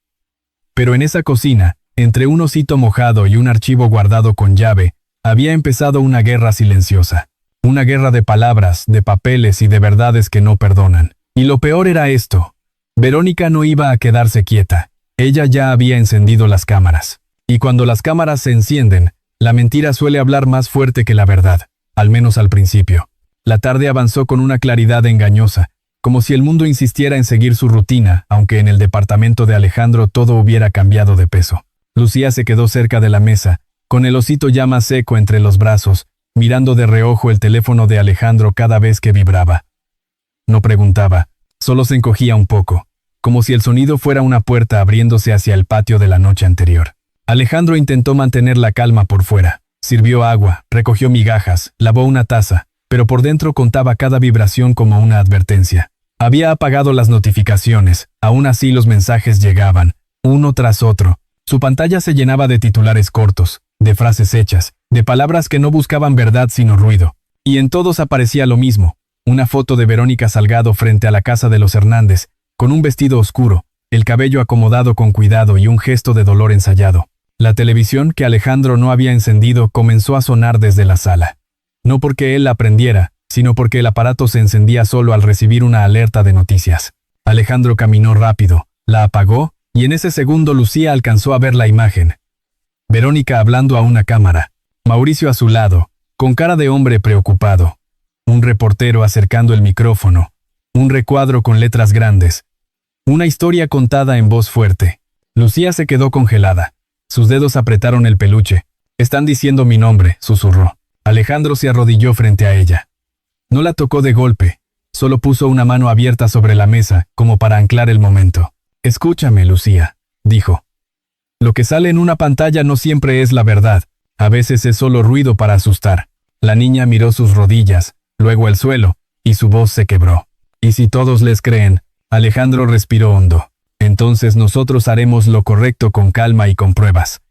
Pero en esa cocina, entre un osito mojado y un archivo guardado con llave, había empezado una guerra silenciosa. Una guerra de palabras, de papeles y de verdades que no perdonan. Y lo peor era esto. Verónica no iba a quedarse quieta. Ella ya había encendido las cámaras. Y cuando las cámaras se encienden, la mentira suele hablar más fuerte que la verdad, al menos al principio. La tarde avanzó con una claridad engañosa, como si el mundo insistiera en seguir su rutina, aunque en el departamento de Alejandro todo hubiera cambiado de peso. Lucía se quedó cerca de la mesa, con el osito ya más seco entre los brazos, mirando de reojo el teléfono de Alejandro cada vez que vibraba. No preguntaba, solo se encogía un poco, como si el sonido fuera una puerta abriéndose hacia el patio de la noche anterior. Alejandro intentó mantener la calma por fuera. Sirvió agua, recogió migajas, lavó una taza, pero por dentro contaba cada vibración como una advertencia. Había apagado las notificaciones, aún así los mensajes llegaban, uno tras otro. Su pantalla se llenaba de titulares cortos, de frases hechas, de palabras que no buscaban verdad sino ruido. Y en todos aparecía lo mismo, una foto de Verónica Salgado frente a la casa de los Hernández, con un vestido oscuro, el cabello acomodado con cuidado y un gesto de dolor ensayado. La televisión que Alejandro no había encendido comenzó a sonar desde la sala. No porque él la prendiera, sino porque el aparato se encendía solo al recibir una alerta de noticias. Alejandro caminó rápido, la apagó, y en ese segundo Lucía alcanzó a ver la imagen. Verónica hablando a una cámara, Mauricio a su lado, con cara de hombre preocupado. Un reportero acercando el micrófono, un recuadro con letras grandes. Una historia contada en voz fuerte. Lucía se quedó congelada. Sus dedos apretaron el peluche. «Están diciendo mi nombre», susurró. Alejandro se arrodilló frente a ella. No la tocó de golpe, solo puso una mano abierta sobre la mesa, como para anclar el momento. «Escúchame, Lucía», dijo. «Lo que sale en una pantalla no siempre es la verdad, a veces es solo ruido para asustar». La niña miró sus rodillas, luego el suelo, y su voz se quebró. «¿Y si todos les creen?». Alejandro respiró hondo. «Entonces nosotros haremos lo correcto con calma y con pruebas.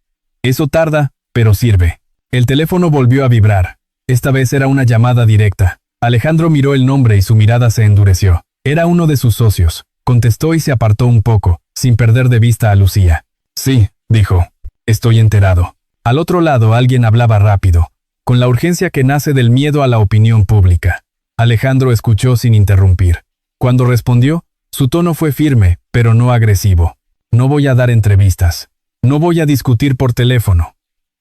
Eso tarda, pero sirve». El teléfono volvió a vibrar. Esta vez era una llamada directa. Alejandro miró el nombre y su mirada se endureció. Era uno de sus socios. Contestó y se apartó un poco, sin perder de vista a Lucía. «Sí», dijo. «Estoy enterado». Al otro lado alguien hablaba rápido, con la urgencia que nace del miedo a la opinión pública. Alejandro escuchó sin interrumpir. Cuando respondió, su tono fue firme, pero no agresivo. «No voy a dar entrevistas. No voy a discutir por teléfono.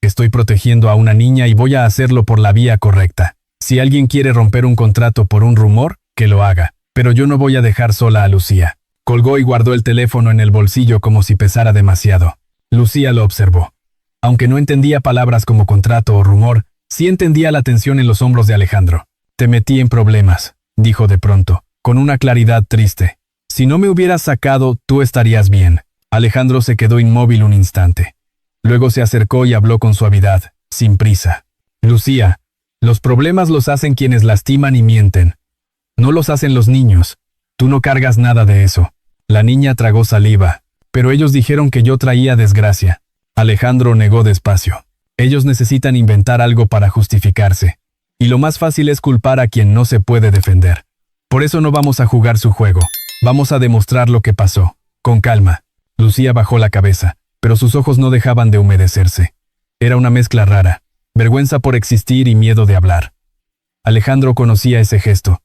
Estoy protegiendo a una niña y voy a hacerlo por la vía correcta. Si alguien quiere romper un contrato por un rumor, que lo haga. Pero yo no voy a dejar sola a Lucía». Colgó y guardó el teléfono en el bolsillo como si pesara demasiado. Lucía lo observó. Aunque no entendía palabras como contrato o rumor, sí entendía la tensión en los hombros de Alejandro. «Te metí en problemas», dijo de pronto, con una claridad triste. «Si no me hubieras sacado, tú estarías bien». Alejandro se quedó inmóvil un instante. Luego se acercó y habló con suavidad, sin prisa. «Lucía, los problemas los hacen quienes lastiman y mienten. No los hacen los niños. Tú no cargas nada de eso». La niña tragó saliva, pero ellos dijeron que yo traía desgracia. Alejandro negó despacio. Ellos necesitan inventar algo para justificarse. Y lo más fácil es culpar a quien no se puede defender. Por eso no vamos a jugar su juego. Vamos a demostrar lo que pasó. Con calma». Lucía bajó la cabeza, pero sus ojos no dejaban de humedecerse. Era una mezcla rara, vergüenza por existir y miedo de hablar. Alejandro conocía ese gesto.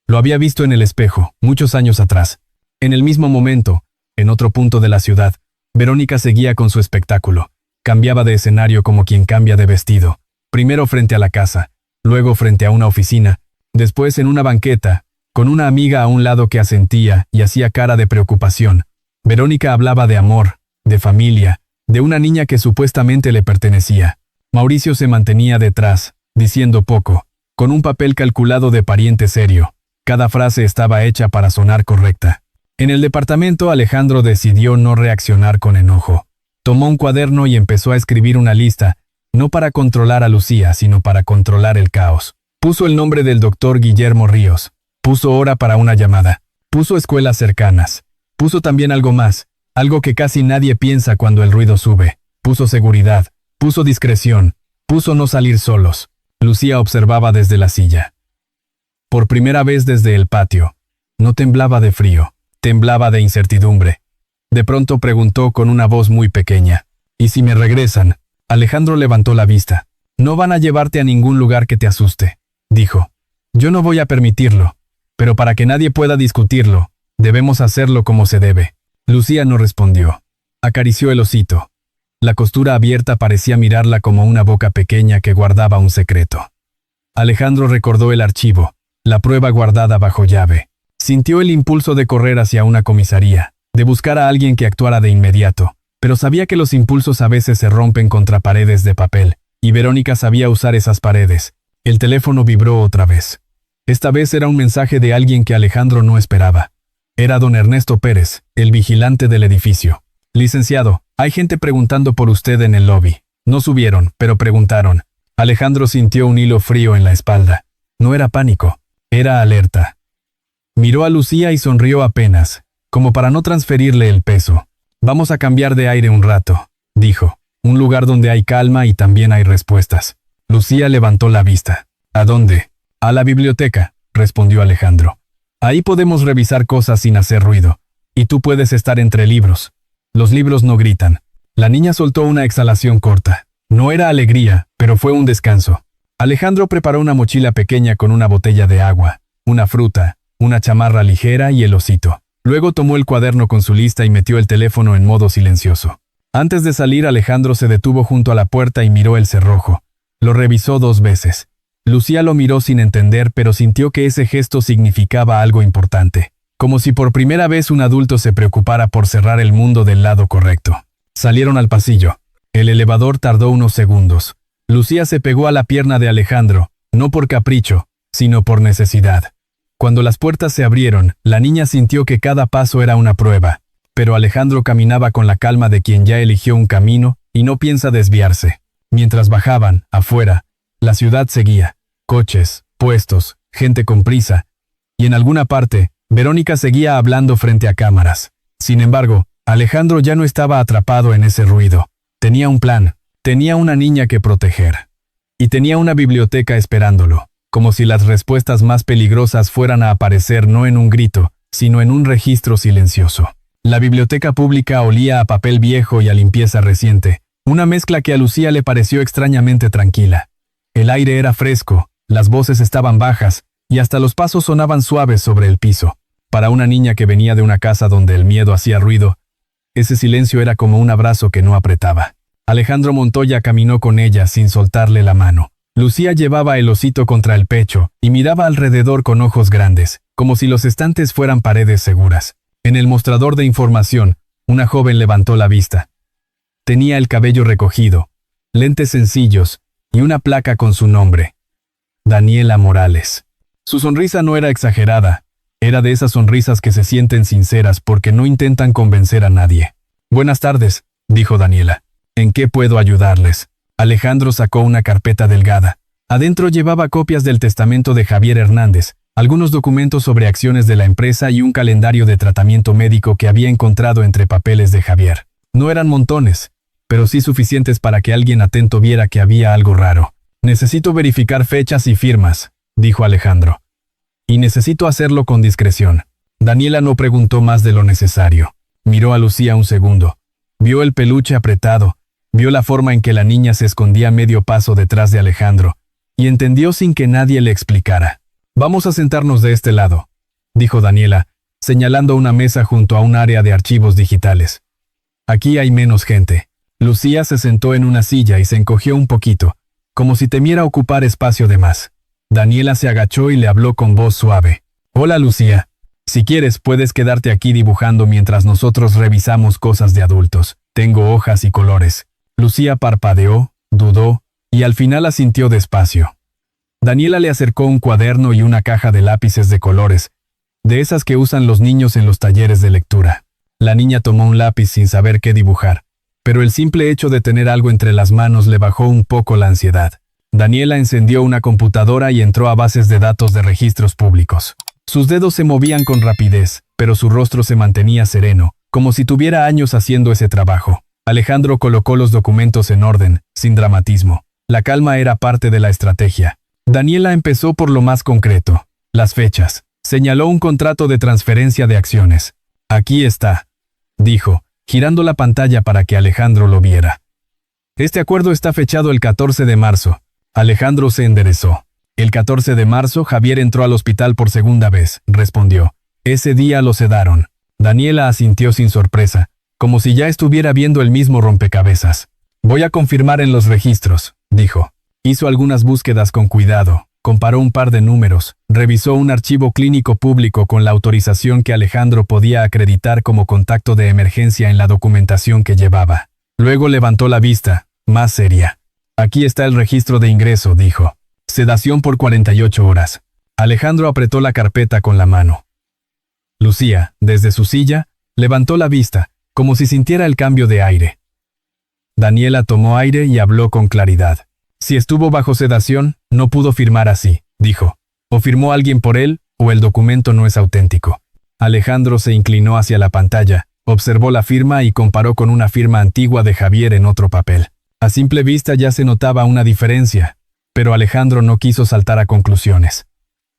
Lo había visto en el espejo, muchos años atrás. En el mismo momento, en otro punto de la ciudad, Verónica seguía con su espectáculo. Cambiaba de escenario como quien cambia de vestido. Primero frente a la casa, luego frente a una oficina, después en una banqueta, con una amiga a un lado que asentía y hacía cara de preocupación. Verónica hablaba de amor, de familia, de una niña que supuestamente le pertenecía. Mauricio se mantenía detrás, diciendo poco, con un papel calculado de pariente serio. Cada frase estaba hecha para sonar correcta. En el departamento Alejandro decidió no reaccionar con enojo. Tomó un cuaderno y empezó a escribir una lista, no para controlar a Lucía, sino para controlar el caos. Puso el nombre del doctor Guillermo Ríos. Puso hora para una llamada. Puso escuelas cercanas. Puso también algo más, algo que casi nadie piensa cuando el ruido sube. Puso seguridad. Puso discreción. Puso no salir solos. Lucía observaba desde la silla. Por primera vez desde el patio. No temblaba de frío. Temblaba de incertidumbre. De pronto preguntó con una voz muy pequeña. «¿Y si me regresan?». Alejandro levantó la vista. «No van a llevarte a ningún lugar que te asuste», dijo. «Yo no voy a permitirlo. Pero para que nadie pueda discutirlo, debemos hacerlo como se debe». Lucía no respondió. Acarició el osito. La costura abierta parecía mirarla como una boca pequeña que guardaba un secreto. Alejandro recordó el archivo, la prueba guardada bajo llave. Sintió el impulso de correr hacia una comisaría, de buscar a alguien que actuara de inmediato, pero sabía que los impulsos a veces se rompen contra paredes de papel, y Verónica sabía usar esas paredes. El teléfono vibró otra vez. Esta vez era un mensaje de alguien que Alejandro no esperaba. Era don Ernesto Pérez, el vigilante del edificio. Licenciado, hay gente preguntando por usted en el lobby. No subieron, pero preguntaron. Alejandro sintió un hilo frío en la espalda. No era pánico, era alerta. Miró a Lucía y sonrió apenas, como para no transferirle el peso. Vamos a cambiar de aire un rato, dijo. Un lugar donde hay calma y también hay respuestas. Lucía levantó la vista. ¿A dónde? A la biblioteca, respondió Alejandro. Ahí podemos revisar cosas sin hacer ruido. Y tú puedes estar entre libros. Los libros no gritan. La niña soltó una exhalación corta. No era alegría, pero fue un descanso. Alejandro preparó una mochila pequeña con una botella de agua, una fruta, una chamarra ligera y el osito. Luego tomó el cuaderno con su lista y metió el teléfono en modo silencioso. Antes de salir, Alejandro se detuvo junto a la puerta y miró el cerrojo. Lo revisó 2 veces. Lucía lo miró sin entender, pero sintió que ese gesto significaba algo importante. Como si por primera vez un adulto se preocupara por cerrar el mundo del lado correcto. Salieron al pasillo. El elevador tardó unos segundos. Lucía se pegó a la pierna de Alejandro, no por capricho, sino por necesidad. Cuando las puertas se abrieron, la niña sintió que cada paso era una prueba. Pero Alejandro caminaba con la calma de quien ya eligió un camino y no piensa desviarse. Mientras bajaban, afuera, la ciudad seguía. Coches, puestos, gente con prisa. Y en alguna parte, Verónica seguía hablando frente a cámaras. Sin embargo, Alejandro ya no estaba atrapado en ese ruido. Tenía un plan, tenía una niña que proteger. Y tenía una biblioteca esperándolo, como si las respuestas más peligrosas fueran a aparecer no en un grito, sino en un registro silencioso. La biblioteca pública olía a papel viejo y a limpieza reciente, una mezcla que a Lucía le pareció extrañamente tranquila. El aire era fresco, las voces estaban bajas, y hasta los pasos sonaban suaves sobre el piso. Para una niña que venía de una casa donde el miedo hacía ruido, ese silencio era como un abrazo que no apretaba. Alejandro Montoya caminó con ella sin soltarle la mano. Lucía llevaba el osito contra el pecho y miraba alrededor con ojos grandes, como si los estantes fueran paredes seguras. En el mostrador de información, una joven levantó la vista. Tenía el cabello recogido, lentes sencillos y una placa con su nombre. Daniela Morales. Su sonrisa no era exagerada, era de esas sonrisas que se sienten sinceras porque no intentan convencer a nadie. Buenas tardes, dijo Daniela. ¿En qué puedo ayudarles? Alejandro sacó una carpeta delgada. Adentro llevaba copias del testamento de Javier Hernández, algunos documentos sobre acciones de la empresa y un calendario de tratamiento médico que había encontrado entre papeles de Javier. No eran montones, pero sí suficientes para que alguien atento viera que había algo raro. Necesito verificar fechas y firmas, dijo Alejandro. Y necesito hacerlo con discreción. Daniela no preguntó más de lo necesario. Miró a Lucía un segundo. Vio el peluche apretado, vio la forma en que la niña se escondía medio paso detrás de Alejandro, y entendió sin que nadie le explicara. Vamos a sentarnos de este lado, dijo Daniela, señalando una mesa junto a un área de archivos digitales. Aquí hay menos gente. Lucía se sentó en una silla y se encogió un poquito, como si temiera ocupar espacio de más. Daniela se agachó y le habló con voz suave. Hola, Lucía. Si quieres, puedes quedarte aquí dibujando mientras nosotros revisamos cosas de adultos. Tengo hojas y colores. Lucía parpadeó, dudó, y al final asintió despacio. Daniela le acercó un cuaderno y una caja de lápices de colores, de esas que usan los niños en los talleres de lectura. La niña tomó un lápiz sin saber qué dibujar, pero el simple hecho de tener algo entre las manos le bajó un poco la ansiedad. Daniela encendió una computadora y entró a bases de datos de registros públicos. Sus dedos se movían con rapidez, pero su rostro se mantenía sereno, como si tuviera años haciendo ese trabajo. Alejandro colocó los documentos en orden, sin dramatismo. La calma era parte de la estrategia. Daniela empezó por lo más concreto, las fechas. Señaló un contrato de transferencia de acciones. Aquí está, dijo, girando la pantalla para que Alejandro lo viera. Este acuerdo está fechado el 14 de marzo. Alejandro se enderezó. El 14 de marzo Javier entró al hospital por segunda vez, respondió. Ese día lo sedaron. Daniela asintió sin sorpresa, como si ya estuviera viendo el mismo rompecabezas. Voy a confirmar en los registros, dijo. Hizo algunas búsquedas con cuidado, comparó un par de números, revisó un archivo clínico público con la autorización que Alejandro podía acreditar como contacto de emergencia en la documentación que llevaba. Luego levantó la vista, más seria. Aquí está el registro de ingreso, dijo. Sedación por 48 horas. Alejandro apretó la carpeta con la mano. Lucía, desde su silla, levantó la vista, como si sintiera el cambio de aire. Daniela tomó aire y habló con claridad. Si estuvo bajo sedación, no pudo firmar así, dijo. O firmó alguien por él, o el documento no es auténtico. Alejandro se inclinó hacia la pantalla, observó la firma y comparó con una firma antigua de Javier en otro papel. A simple vista ya se notaba una diferencia, pero Alejandro no quiso saltar a conclusiones.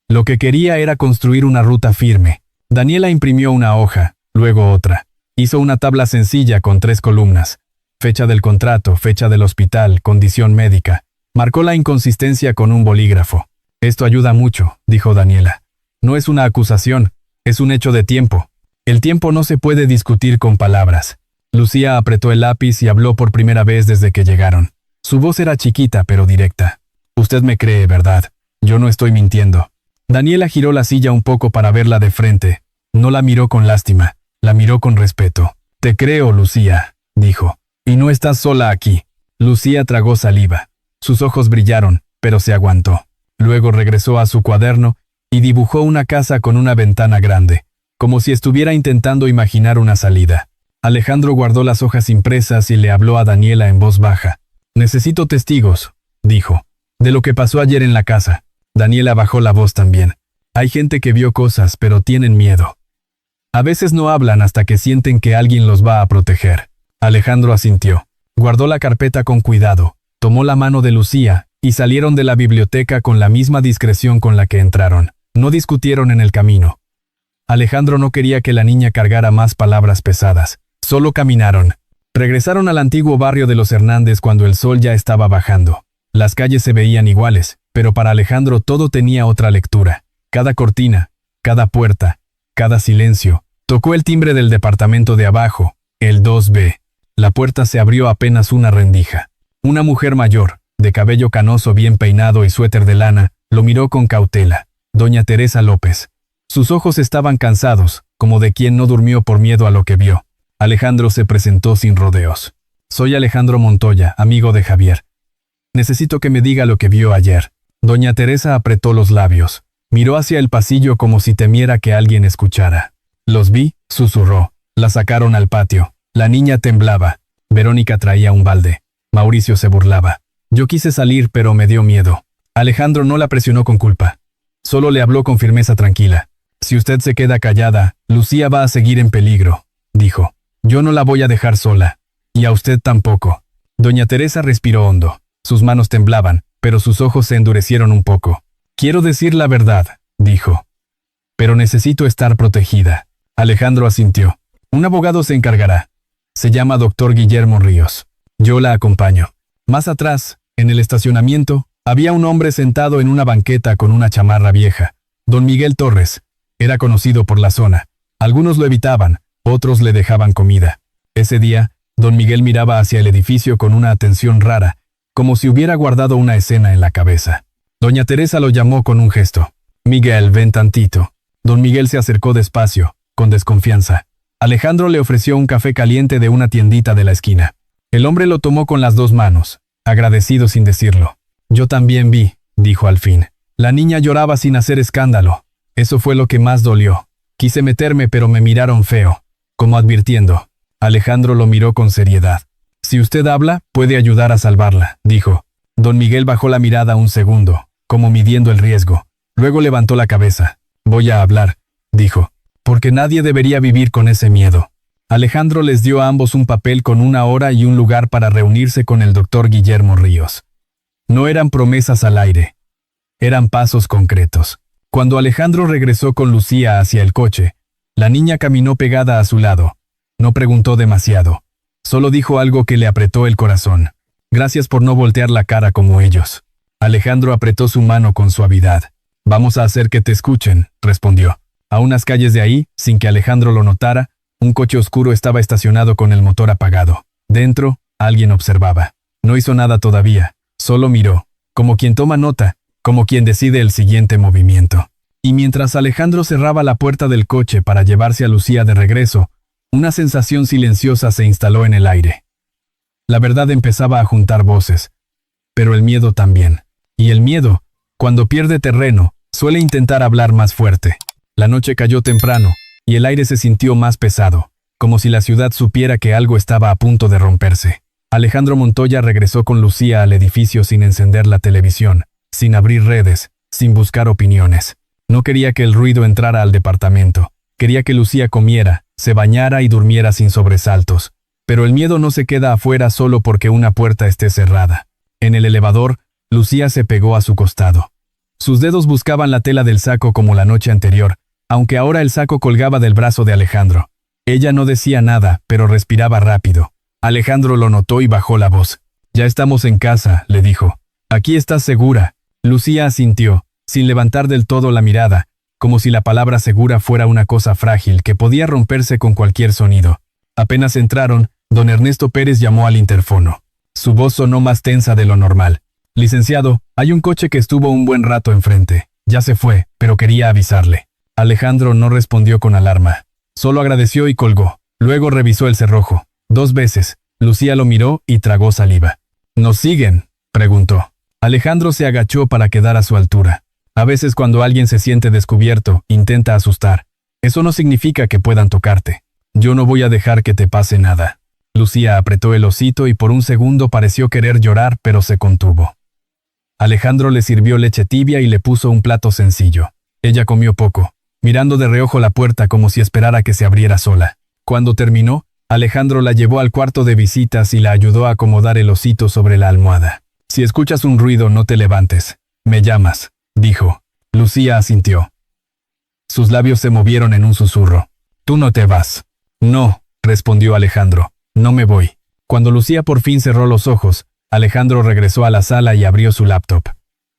Lo que quería era construir una ruta firme. Daniela imprimió una hoja, luego otra. Hizo una tabla sencilla con 3 columnas. Fecha del contrato, fecha del hospital, condición médica. Marcó la inconsistencia con un bolígrafo. Esto ayuda mucho, dijo Daniela. No es una acusación, es un hecho de tiempo. El tiempo no se puede discutir con palabras. Lucía apretó el lápiz y habló por primera vez desde que llegaron. Su voz era chiquita pero directa. Usted me cree, ¿verdad? Yo no estoy mintiendo. Daniela giró la silla un poco para verla de frente. No la miró con lástima, la miró con respeto. Te creo, Lucía, dijo. Y no estás sola aquí. Lucía tragó saliva. Sus ojos brillaron, pero se aguantó. Luego regresó a su cuaderno y dibujó una casa con una ventana grande, como si estuviera intentando imaginar una salida. Alejandro guardó las hojas impresas y le habló a Daniela en voz baja. Necesito testigos, dijo, de lo que pasó ayer en la casa. Daniela bajó la voz también. Hay gente que vio cosas, pero tienen miedo. A veces no hablan hasta que sienten que alguien los va a proteger. Alejandro asintió. Guardó la carpeta con cuidado, tomó la mano de Lucía y salieron de la biblioteca con la misma discreción con la que entraron. No discutieron en el camino. Alejandro no quería que la niña cargara más palabras pesadas. Solo caminaron. Regresaron al antiguo barrio de los Hernández cuando el sol ya estaba bajando. Las calles se veían iguales, pero para Alejandro todo tenía otra lectura. Cada cortina, cada puerta, cada silencio. Tocó el timbre del departamento de abajo, el 2B. La puerta se abrió apenas una rendija. Una mujer mayor, de cabello canoso bien peinado y suéter de lana, lo miró con cautela. Doña Teresa López. Sus ojos estaban cansados, como de quien no durmió por miedo a lo que vio. Alejandro se presentó sin rodeos. Soy Alejandro Montoya, amigo de Javier. Necesito que me diga lo que vio ayer. Doña Teresa apretó los labios. Miró hacia el pasillo como si temiera que alguien escuchara. Los vi, susurró. La sacaron al patio. La niña temblaba. Verónica traía un balde. Mauricio se burlaba. Yo quise salir, pero me dio miedo. Alejandro no la presionó con culpa. Solo le habló con firmeza tranquila. Si usted se queda callada, Lucía va a seguir en peligro, dijo. Yo no la voy a dejar sola. Y a usted tampoco. Doña Teresa respiró hondo. Sus manos temblaban, pero sus ojos se endurecieron un poco. Quiero decir la verdad, dijo. Pero necesito estar protegida. Alejandro asintió. Un abogado se encargará. Se llama Dr. Guillermo Ríos. Yo la acompaño. Más atrás, en el estacionamiento, había un hombre sentado en una banqueta con una chamarra vieja. Don Miguel Torres. Era conocido por la zona. Algunos lo evitaban, otros le dejaban comida. Ese día, don Miguel miraba hacia el edificio con una atención rara, como si hubiera guardado una escena en la cabeza. Doña Teresa lo llamó con un gesto. Miguel, ven tantito. Don Miguel se acercó despacio, con desconfianza. Alejandro le ofreció un café caliente de una tiendita de la esquina. El hombre lo tomó con las 2 manos, agradecido sin decirlo. Yo también vi, dijo al fin. La niña lloraba sin hacer escándalo. Eso fue lo que más dolió. Quise meterme, pero me miraron feo, como advirtiendo. Alejandro lo miró con seriedad. Si usted habla, puede ayudar a salvarla, dijo. Don Miguel bajó la mirada un segundo, como midiendo el riesgo. Luego levantó la cabeza. Voy a hablar, dijo. Porque nadie debería vivir con ese miedo. Alejandro les dio a ambos un papel con una hora y un lugar para reunirse con el doctor Guillermo Ríos. No eran promesas al aire. Eran pasos concretos. Cuando Alejandro regresó con Lucía hacia el coche, la niña caminó pegada a su lado. No preguntó demasiado. Solo dijo algo que le apretó el corazón. Gracias por no voltear la cara como ellos. Alejandro apretó su mano con suavidad. Vamos a hacer que te escuchen, respondió. A unas calles de ahí, sin que Alejandro lo notara, un coche oscuro estaba estacionado con el motor apagado. Dentro, alguien observaba. No hizo nada todavía, solo miró, como quien toma nota, como quien decide el siguiente movimiento. Y mientras Alejandro cerraba la puerta del coche para llevarse a Lucía de regreso, una sensación silenciosa se instaló en el aire. La verdad empezaba a juntar voces, pero el miedo también. Y el miedo, cuando pierde terreno, suele intentar hablar más fuerte. La noche cayó temprano, y el aire se sintió más pesado, como si la ciudad supiera que algo estaba a punto de romperse. Alejandro Montoya regresó con Lucía al edificio sin encender la televisión, sin abrir redes, sin buscar opiniones. No quería que el ruido entrara al departamento. Quería que Lucía comiera, se bañara y durmiera sin sobresaltos. Pero el miedo no se queda afuera solo porque una puerta esté cerrada. En el elevador, Lucía se pegó a su costado. Sus dedos buscaban la tela del saco como la noche anterior, aunque ahora el saco colgaba del brazo de Alejandro. Ella no decía nada, pero respiraba rápido. Alejandro lo notó y bajó la voz. «Ya estamos en casa», le dijo. «Aquí estás segura». Lucía asintió, sin levantar del todo la mirada, como si la palabra segura fuera una cosa frágil que podía romperse con cualquier sonido. Apenas entraron, don Ernesto Pérez llamó al interfono. Su voz sonó más tensa de lo normal. «Licenciado, hay un coche que estuvo un buen rato enfrente. Ya se fue, pero quería avisarle». Alejandro no respondió con alarma. Solo agradeció y colgó. Luego revisó el cerrojo. 2 veces. Lucía lo miró y tragó saliva. «¿Nos siguen?», preguntó. Alejandro se agachó para quedar a su altura. A veces cuando alguien se siente descubierto, intenta asustar. Eso no significa que puedan tocarte. Yo no voy a dejar que te pase nada. Lucía apretó el hocito y por un segundo pareció querer llorar, pero se contuvo. Alejandro le sirvió leche tibia y le puso un plato sencillo. Ella comió poco, mirando de reojo la puerta como si esperara que se abriera sola. Cuando terminó, Alejandro la llevó al cuarto de visitas y la ayudó a acomodar el hocito sobre la almohada. «Si escuchas un ruido, no te levantes. Me llamas», dijo. Lucía asintió. Sus labios se movieron en un susurro. «Tú no te vas». «No», respondió Alejandro. «No me voy». Cuando Lucía por fin cerró los ojos, Alejandro regresó a la sala y abrió su laptop.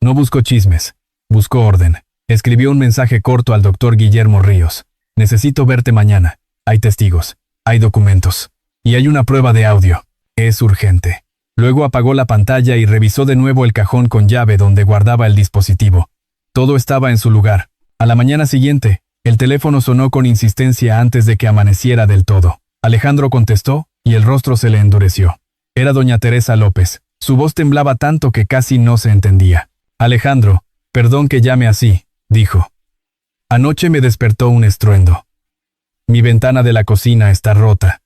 No buscó chismes. Buscó orden. Escribió un mensaje corto al doctor Guillermo Ríos. «Necesito verte mañana. Hay testigos. Hay documentos. Y hay una prueba de audio. Es urgente». Luego apagó la pantalla y revisó de nuevo el cajón con llave donde guardaba el dispositivo. Todo estaba en su lugar. A la mañana siguiente, el teléfono sonó con insistencia antes de que amaneciera del todo. Alejandro contestó y el rostro se le endureció. Era doña Teresa López. Su voz temblaba tanto que casi no se entendía. «Alejandro, perdón que llame así», dijo. «Anoche me despertó un estruendo. Mi ventana de la cocina está rota.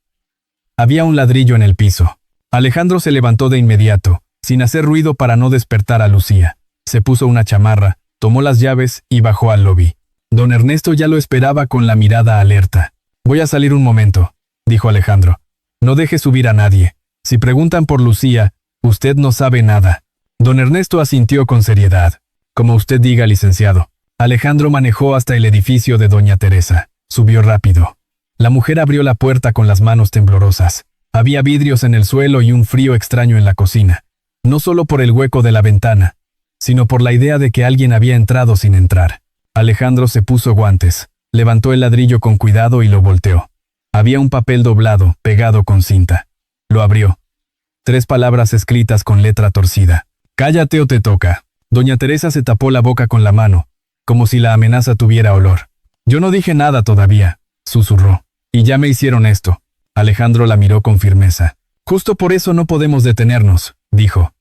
Había un ladrillo en el piso». Alejandro se levantó de inmediato, sin hacer ruido para no despertar a Lucía. Se puso una chamarra, tomó las llaves y bajó al lobby. Don Ernesto ya lo esperaba con la mirada alerta. «Voy a salir un momento», dijo Alejandro. «No deje subir a nadie. Si preguntan por Lucía, usted no sabe nada». Don Ernesto asintió con seriedad. «Como usted diga, licenciado». Alejandro manejó hasta el edificio de doña Teresa. Subió rápido. La mujer abrió la puerta con las manos temblorosas. Había vidrios en el suelo y un frío extraño en la cocina. No solo por el hueco de la ventana, sino por la idea de que alguien había entrado sin entrar. Alejandro se puso guantes, levantó el ladrillo con cuidado y lo volteó. Había un papel doblado, pegado con cinta. Lo abrió. 3 palabras escritas con letra torcida. «Cállate o te toca». Doña Teresa se tapó la boca con la mano, como si la amenaza tuviera olor. «Yo no dije nada todavía», susurró. «Y ya me hicieron esto». Alejandro la miró con firmeza. «Justo por eso no podemos detenernos», dijo.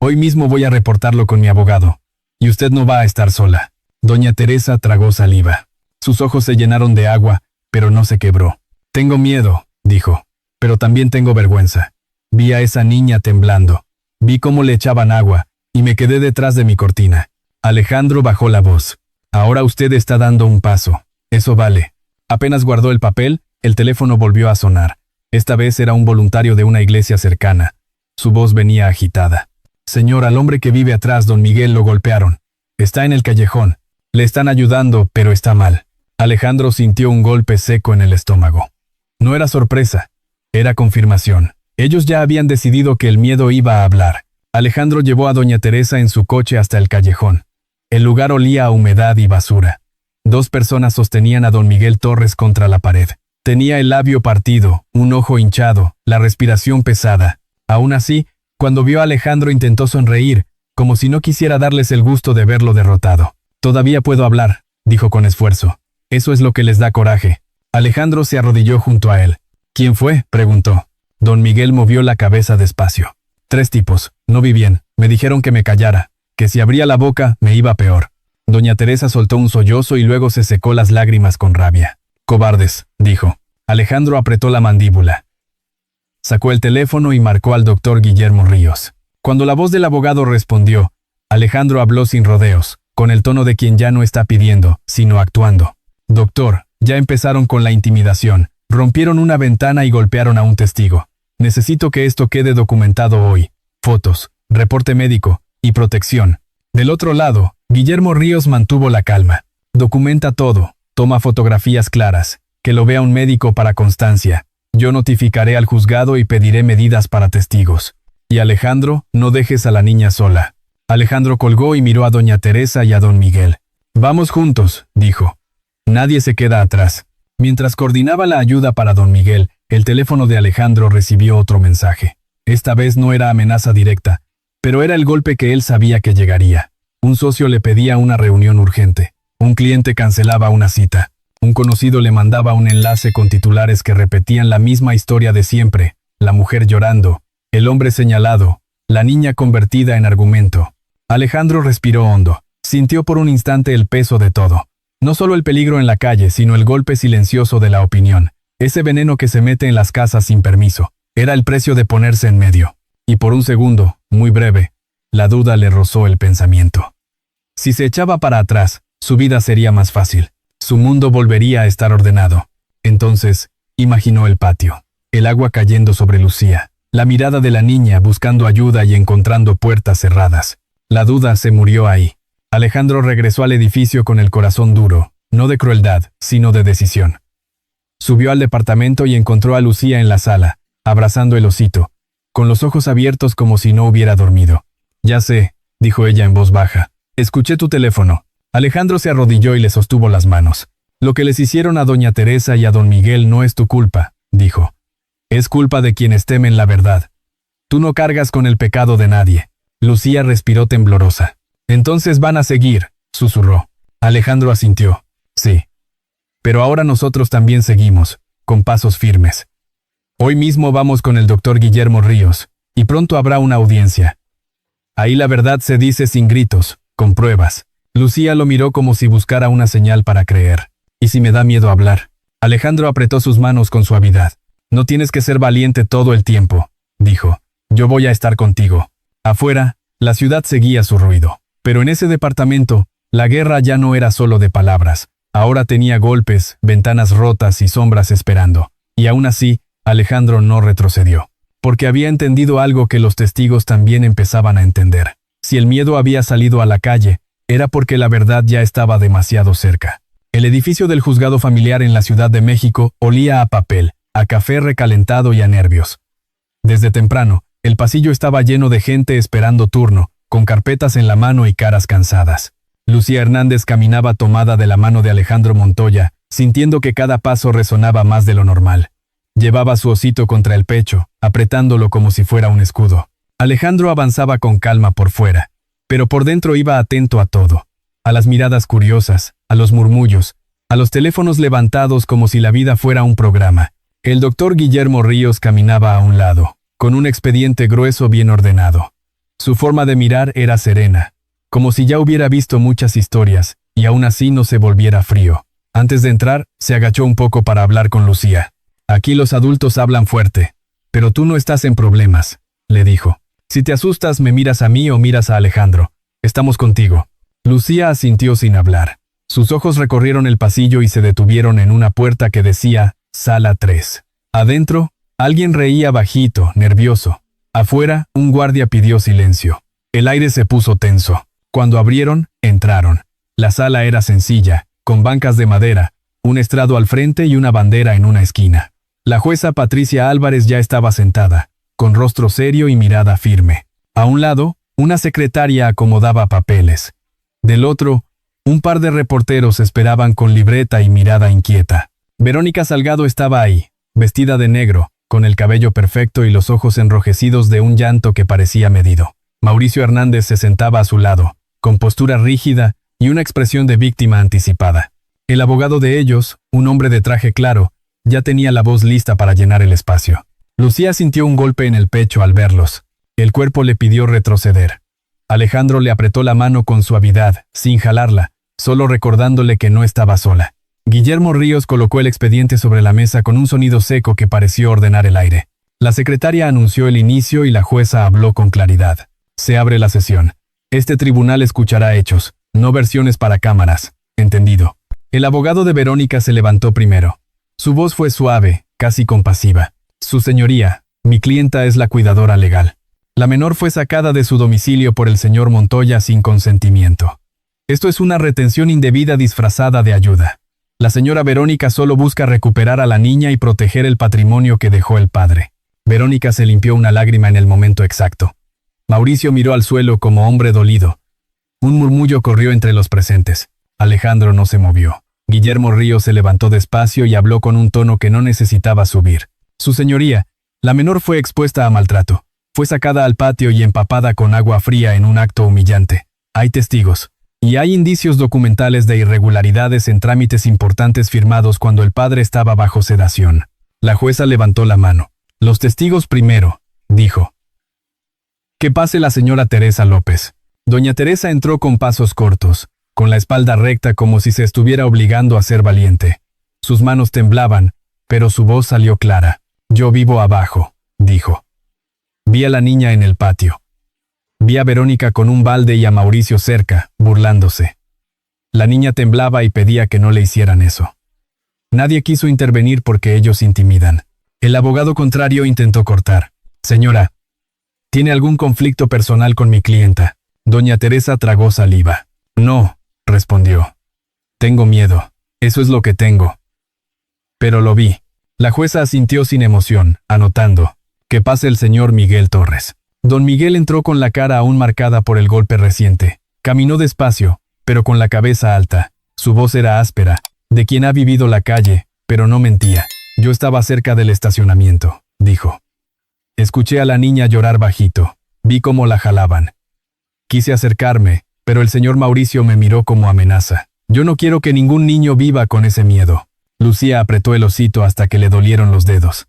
«Hoy mismo voy a reportarlo con mi abogado. Y usted no va a estar sola». Doña Teresa tragó saliva. Sus ojos se llenaron de agua, pero no se quebró. «Tengo miedo», dijo. «Pero también tengo vergüenza. Vi a esa niña temblando. Vi cómo le echaban agua, y me quedé detrás de mi cortina». Alejandro bajó la voz. «Ahora usted está dando un paso. Eso vale». Apenas guardó el papel, el teléfono volvió a sonar. Esta vez era un voluntario de una iglesia cercana. Su voz venía agitada. «Señor, al hombre que vive atrás, don Miguel, lo golpearon. Está en el callejón. Le están ayudando, pero está mal». Alejandro sintió un golpe seco en el estómago. No era sorpresa. Era confirmación. Ellos ya habían decidido que el miedo iba a hablar. Alejandro llevó a doña Teresa en su coche hasta el callejón. El lugar olía a humedad y basura. 2 personas sostenían a don Miguel Torres contra la pared. Tenía el labio partido, un ojo hinchado, la respiración pesada. Aún así, cuando vio a Alejandro intentó sonreír, como si no quisiera darles el gusto de verlo derrotado. «Todavía puedo hablar», dijo con esfuerzo. «Eso es lo que les da coraje». Alejandro se arrodilló junto a él. «¿Quién fue?», preguntó. Don Miguel movió la cabeza despacio. «3 tipos, no vi bien, me dijeron que me callara, que si abría la boca me iba peor». Doña Teresa soltó un sollozo y luego se secó las lágrimas con rabia. «Cobardes», dijo. Alejandro apretó la mandíbula. Sacó el teléfono y marcó al doctor Guillermo Ríos. Cuando la voz del abogado respondió, Alejandro habló sin rodeos, con el tono de quien ya no está pidiendo, sino actuando. «Doctor, ya empezaron con la intimidación. Rompieron una ventana y golpearon a un testigo. Necesito que esto quede documentado hoy. Fotos, reporte médico y protección». Del otro lado, Guillermo Ríos mantuvo la calma. «Documenta todo, toma fotografías claras, que lo vea un médico para constancia. Yo notificaré al juzgado y pediré medidas para testigos. Y Alejandro, no dejes a la niña sola». Alejandro colgó y miró a doña Teresa y a don Miguel. «Vamos juntos», dijo. «Nadie se queda atrás». Mientras coordinaba la ayuda para don Miguel, el teléfono de Alejandro recibió otro mensaje. Esta vez no era amenaza directa, pero era el golpe que él sabía que llegaría. Un socio le pedía una reunión urgente. Un cliente cancelaba una cita. Un conocido le mandaba un enlace con titulares que repetían la misma historia de siempre: la mujer llorando, el hombre señalado, la niña convertida en argumento. Alejandro respiró hondo. Sintió por un instante el peso de todo. No solo el peligro en la calle, sino el golpe silencioso de la opinión. Ese veneno que se mete en las casas sin permiso. Era el precio de ponerse en medio. Y por un segundo, muy breve, la duda le rozó el pensamiento. Si se echaba para atrás, su vida sería más fácil. Su mundo volvería a estar ordenado. Entonces, imaginó el patio. El agua cayendo sobre Lucía. La mirada de la niña buscando ayuda y encontrando puertas cerradas. La duda se murió ahí. Alejandro regresó al edificio con el corazón duro, no de crueldad, sino de decisión. Subió al departamento y encontró a Lucía en la sala, abrazando el osito, con los ojos abiertos como si no hubiera dormido. «Ya sé», dijo ella en voz baja. «Escuché tu teléfono». Alejandro se arrodilló y le sostuvo las manos. «Lo que les hicieron a doña Teresa y a don Miguel no es tu culpa», dijo. «Es culpa de quienes temen la verdad. Tú no cargas con el pecado de nadie». Lucía respiró temblorosa. «Entonces van a seguir», susurró. Alejandro asintió. «Sí. Pero ahora nosotros también seguimos, con pasos firmes. Hoy mismo vamos con el doctor Guillermo Ríos, y pronto habrá una audiencia. Ahí la verdad se dice sin gritos, con pruebas». Lucía lo miró como si buscara una señal para creer. «¿Y si me da miedo hablar?». Alejandro apretó sus manos con suavidad. «No tienes que ser valiente todo el tiempo», dijo. «Yo voy a estar contigo». Afuera, la ciudad seguía su ruido. Pero en ese departamento, la guerra ya no era solo de palabras. Ahora tenía golpes, ventanas rotas y sombras esperando. Y aún así, Alejandro no retrocedió. Porque había entendido algo que los testigos también empezaban a entender. Si el miedo había salido a la calle, era porque la verdad ya estaba demasiado cerca. El edificio del juzgado familiar en la Ciudad de México olía a papel, a café recalentado y a nervios. Desde temprano, el pasillo estaba lleno de gente esperando turno, con carpetas en la mano y caras cansadas. Lucía Hernández caminaba tomada de la mano de Alejandro Montoya, sintiendo que cada paso resonaba más de lo normal. Llevaba su osito contra el pecho, apretándolo como si fuera un escudo. Alejandro avanzaba con calma por fuera, pero por dentro iba atento a todo. A las miradas curiosas, a los murmullos, a los teléfonos levantados como si la vida fuera un programa. El doctor Guillermo Ríos caminaba a un lado, con un expediente grueso bien ordenado. Su forma de mirar era serena, como si ya hubiera visto muchas historias, y aún así no se volviera frío. Antes de entrar, se agachó un poco para hablar con Lucía. «Aquí los adultos hablan fuerte, pero tú no estás en problemas», le dijo. «Si te asustas, me miras a mí o miras a Alejandro. Estamos contigo». Lucía asintió sin hablar. Sus ojos recorrieron el pasillo y se detuvieron en una puerta que decía Sala 3. Adentro, alguien reía bajito, nervioso. Afuera, un guardia pidió silencio. El aire se puso tenso. Cuando abrieron, entraron. La sala era sencilla, con bancas de madera, un estrado al frente y una bandera en una esquina. La jueza Patricia Álvarez ya estaba sentada, con rostro serio y mirada firme. A un lado, una secretaria acomodaba papeles. Del otro, un par de reporteros esperaban con libreta y mirada inquieta. Verónica Salgado estaba ahí, vestida de negro, con el cabello perfecto y los ojos enrojecidos de un llanto que parecía medido. Mauricio Hernández se sentaba a su lado, con postura rígida y una expresión de víctima anticipada. El abogado de ellos, un hombre de traje claro, ya tenía la voz lista para llenar el espacio. Lucía sintió un golpe en el pecho al verlos. El cuerpo le pidió retroceder. Alejandro le apretó la mano con suavidad, sin jalarla, solo recordándole que no estaba sola. Guillermo Ríos colocó el expediente sobre la mesa con un sonido seco que pareció ordenar el aire. La secretaria anunció el inicio y la jueza habló con claridad. Se abre la sesión. Este tribunal escuchará hechos, no versiones para cámaras. ¿Entendido? El abogado de Verónica se levantó primero. Su voz fue suave, casi compasiva. Su señoría, mi clienta es la cuidadora legal. La menor fue sacada de su domicilio por el señor Montoya sin consentimiento. Esto es una retención indebida disfrazada de ayuda. La señora Verónica solo busca recuperar a la niña y proteger el patrimonio que dejó el padre. Verónica se limpió una lágrima en el momento exacto. Mauricio miró al suelo como hombre dolido. Un murmullo corrió entre los presentes. Alejandro no se movió. Guillermo Ríos se levantó despacio y habló con un tono que no necesitaba subir. Su señoría, la menor fue expuesta a maltrato. Fue sacada al patio y empapada con agua fría en un acto humillante. Hay testigos. Y hay indicios documentales de irregularidades en trámites importantes firmados cuando el padre estaba bajo sedación. La jueza levantó la mano. Los testigos primero, dijo. Que pase la señora Teresa López. Doña Teresa entró con pasos cortos, con la espalda recta como si se estuviera obligando a ser valiente. Sus manos temblaban, pero su voz salió clara. Yo vivo abajo, dijo. Vi a la niña en el patio. Vi a Verónica con un balde y a Mauricio cerca, burlándose. La niña temblaba y pedía que no le hicieran eso. Nadie quiso intervenir porque ellos intimidan. El abogado contrario intentó cortar. Señora, ¿tiene algún conflicto personal con mi clienta? Doña Teresa tragó saliva. No, respondió. Tengo miedo. Eso es lo que tengo. Pero lo vi. La jueza asintió sin emoción, anotando. Que pase el señor Miguel Torres. Don Miguel entró con la cara aún marcada por el golpe reciente. Caminó despacio, pero con la cabeza alta. Su voz era áspera, de quien ha vivido la calle, pero no mentía. Yo estaba cerca del estacionamiento, dijo. Escuché a la niña llorar bajito. Vi cómo la jalaban. Quise acercarme, pero el señor Mauricio me miró como amenaza. Yo no quiero que ningún niño viva con ese miedo. Lucía apretó el hocito hasta que le dolieron los dedos.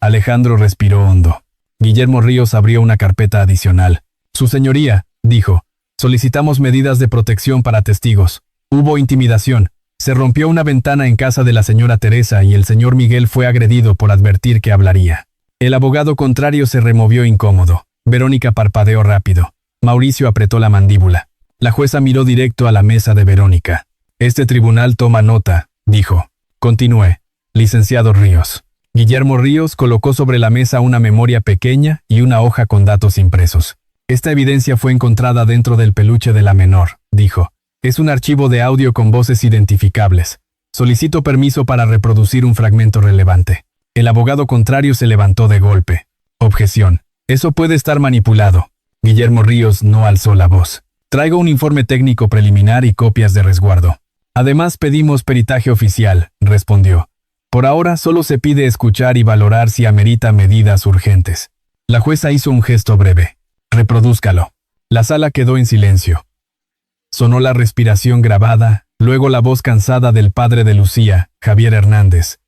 Alejandro respiró hondo. Guillermo Ríos abrió una carpeta adicional. Su señoría, dijo, solicitamos medidas de protección para testigos. Hubo intimidación. Se rompió una ventana en casa de la señora Teresa y el señor Miguel fue agredido por advertir que hablaría. El abogado contrario se removió incómodo. Verónica parpadeó rápido. Mauricio apretó la mandíbula. La jueza miró directo a la mesa de Verónica. Este tribunal toma nota, dijo. Continúe, licenciado Ríos. Guillermo Ríos colocó sobre la mesa una memoria pequeña y una hoja con datos impresos. Esta evidencia fue encontrada dentro del peluche de la menor, dijo. Es un archivo de audio con voces identificables. Solicito permiso para reproducir un fragmento relevante. El abogado contrario se levantó de golpe. Objeción. Eso puede estar manipulado. Guillermo Ríos no alzó la voz. Traigo un informe técnico preliminar y copias de resguardo. Además pedimos peritaje oficial, respondió. Por ahora solo se pide escuchar y valorar si amerita medidas urgentes. La jueza hizo un gesto breve. Reprodúzcalo. La sala quedó en silencio. Sonó la respiración grabada, luego la voz cansada del padre de Lucía, Javier Hernández.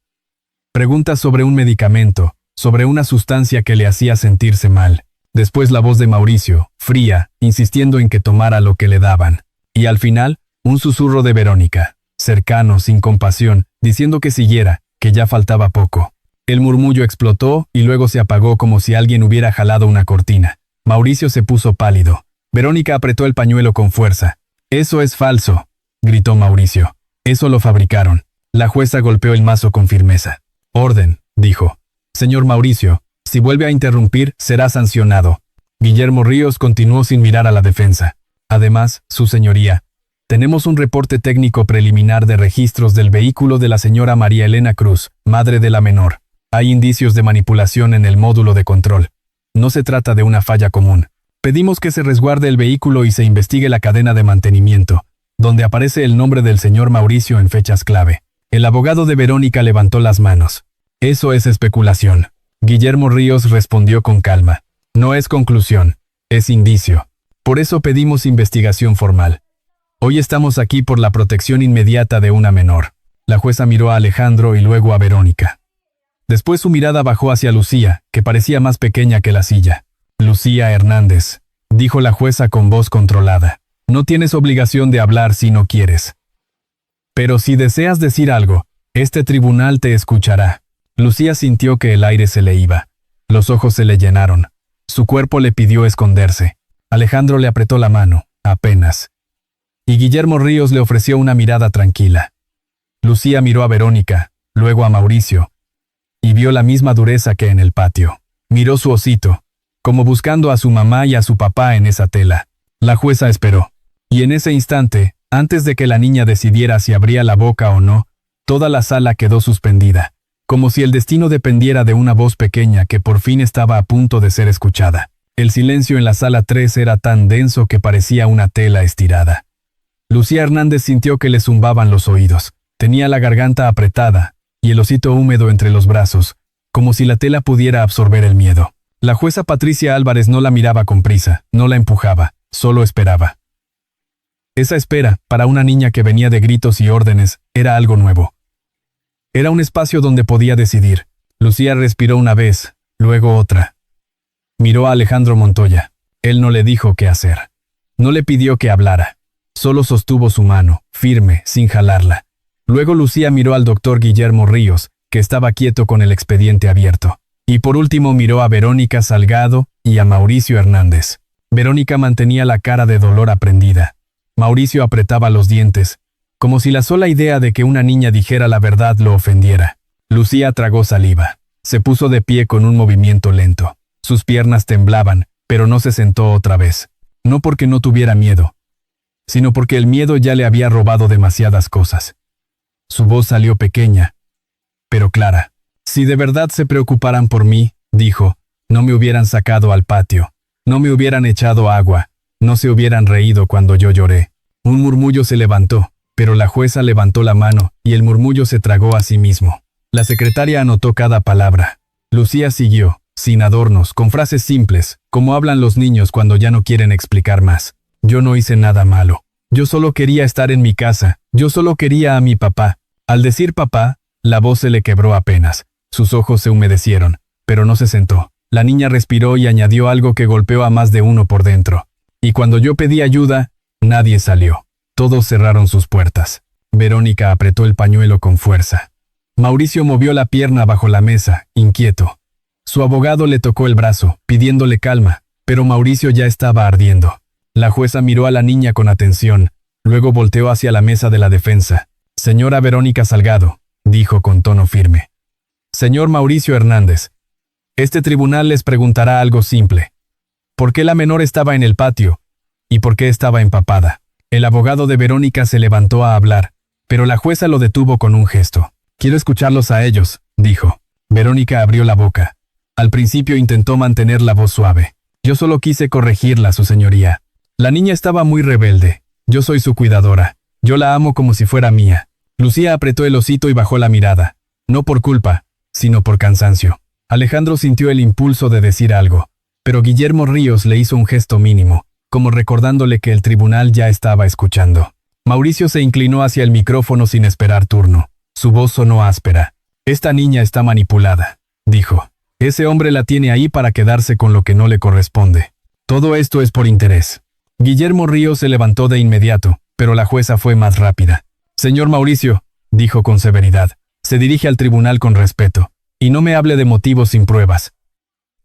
Preguntas sobre un medicamento, sobre una sustancia que le hacía sentirse mal. Después la voz de Mauricio, fría, insistiendo en que tomara lo que le daban. Y al final, un susurro de Verónica, cercano, sin compasión, diciendo que siguiera, que ya faltaba poco. El murmullo explotó y luego se apagó como si alguien hubiera jalado una cortina. Mauricio se puso pálido. Verónica apretó el pañuelo con fuerza. «Eso es falso», gritó Mauricio. «Eso lo fabricaron». La jueza golpeó el mazo con firmeza. «Orden», dijo. «Señor Mauricio, si vuelve a interrumpir, será sancionado». Guillermo Ríos continuó sin mirar a la defensa. «Además, su señoría, tenemos un reporte técnico preliminar de registros del vehículo de la señora María Elena Cruz, madre de la menor. Hay indicios de manipulación en el módulo de control. No se trata de una falla común. Pedimos que se resguarde el vehículo y se investigue la cadena de mantenimiento, donde aparece el nombre del señor Mauricio en fechas clave». El abogado de Verónica levantó las manos. «Eso es especulación». Guillermo Ríos respondió con calma. «No es conclusión. Es indicio. Por eso pedimos investigación formal. Hoy estamos aquí por la protección inmediata de una menor. La jueza miró a Alejandro y luego a Verónica. Después su mirada bajó hacia Lucía, que parecía más pequeña que la silla. Lucía Hernández, dijo la jueza con voz controlada. No tienes obligación de hablar si no quieres. Pero si deseas decir algo, este tribunal te escuchará. Lucía sintió que el aire se le iba. Los ojos se le llenaron. Su cuerpo le pidió esconderse. Alejandro le apretó la mano, apenas. Y Guillermo Ríos le ofreció una mirada tranquila. Lucía miró a Verónica, luego a Mauricio, y vio la misma dureza que en el patio. Miró su osito, como buscando a su mamá y a su papá en esa tela. La jueza esperó. Y en ese instante, antes de que la niña decidiera si abría la boca o no, toda la sala quedó suspendida, como si el destino dependiera de una voz pequeña que por fin estaba a punto de ser escuchada. El silencio en la sala 3 era tan denso que parecía una tela estirada. Lucía Hernández sintió que le zumbaban los oídos. Tenía la garganta apretada y el osito húmedo entre los brazos, como si la tela pudiera absorber el miedo. La jueza Patricia Álvarez no la miraba con prisa, no la empujaba, solo esperaba. Esa espera, para una niña que venía de gritos y órdenes, era algo nuevo. Era un espacio donde podía decidir. Lucía respiró una vez, luego otra. Miró a Alejandro Montoya. Él no le dijo qué hacer. No le pidió que hablara. Solo sostuvo su mano, firme, sin jalarla. Luego Lucía miró al doctor Guillermo Ríos, que estaba quieto con el expediente abierto. Y por último miró a Verónica Salgado y a Mauricio Hernández. Verónica mantenía la cara de dolor aprendida. Mauricio apretaba los dientes, como si la sola idea de que una niña dijera la verdad lo ofendiera. Lucía tragó saliva. Se puso de pie con un movimiento lento. Sus piernas temblaban, pero no se sentó otra vez. No porque no tuviera miedo, sino porque el miedo ya le había robado demasiadas cosas. Su voz salió pequeña, pero clara. Si de verdad se preocuparan por mí, dijo, no me hubieran sacado al patio, no me hubieran echado agua, no se hubieran reído cuando yo lloré. Un murmullo se levantó, pero la jueza levantó la mano y el murmullo se tragó a sí mismo. La secretaria anotó cada palabra. Lucía siguió, sin adornos, con frases simples, como hablan los niños cuando ya no quieren explicar más. Yo no hice nada malo. Yo solo quería estar en mi casa, yo solo quería a mi papá. Al decir papá, la voz se le quebró apenas. Sus ojos se humedecieron, pero no se sentó. La niña respiró y añadió algo que golpeó a más de uno por dentro. Y cuando yo pedí ayuda, nadie salió. Todos cerraron sus puertas. Verónica apretó el pañuelo con fuerza. Mauricio movió la pierna bajo la mesa, inquieto. Su abogado le tocó el brazo, pidiéndole calma, pero Mauricio ya estaba ardiendo. La jueza miró a la niña con atención, luego volteó hacia la mesa de la defensa. Señora Verónica Salgado, dijo con tono firme. Señor Mauricio Hernández, este tribunal les preguntará algo simple. ¿Por qué la menor estaba en el patio? ¿Y por qué estaba empapada? El abogado de Verónica se levantó a hablar, pero la jueza lo detuvo con un gesto. Quiero escucharlos a ellos, dijo. Verónica abrió la boca. Al principio intentó mantener la voz suave. Yo solo quise corregirla, su señoría. La niña estaba muy rebelde. Yo soy su cuidadora. Yo la amo como si fuera mía. Lucía apretó el osito y bajó la mirada. No por culpa, sino por cansancio. Alejandro sintió el impulso de decir algo, pero Guillermo Ríos le hizo un gesto mínimo, como recordándole que el tribunal ya estaba escuchando. Mauricio se inclinó hacia el micrófono sin esperar turno. Su voz sonó áspera. Esta niña está manipulada, dijo. Ese hombre la tiene ahí para quedarse con lo que no le corresponde. Todo esto es por interés. Guillermo Ríos se levantó de inmediato, pero la jueza fue más rápida. Señor Mauricio, dijo con severidad, se dirige al tribunal con respeto, y no me hable de motivos sin pruebas.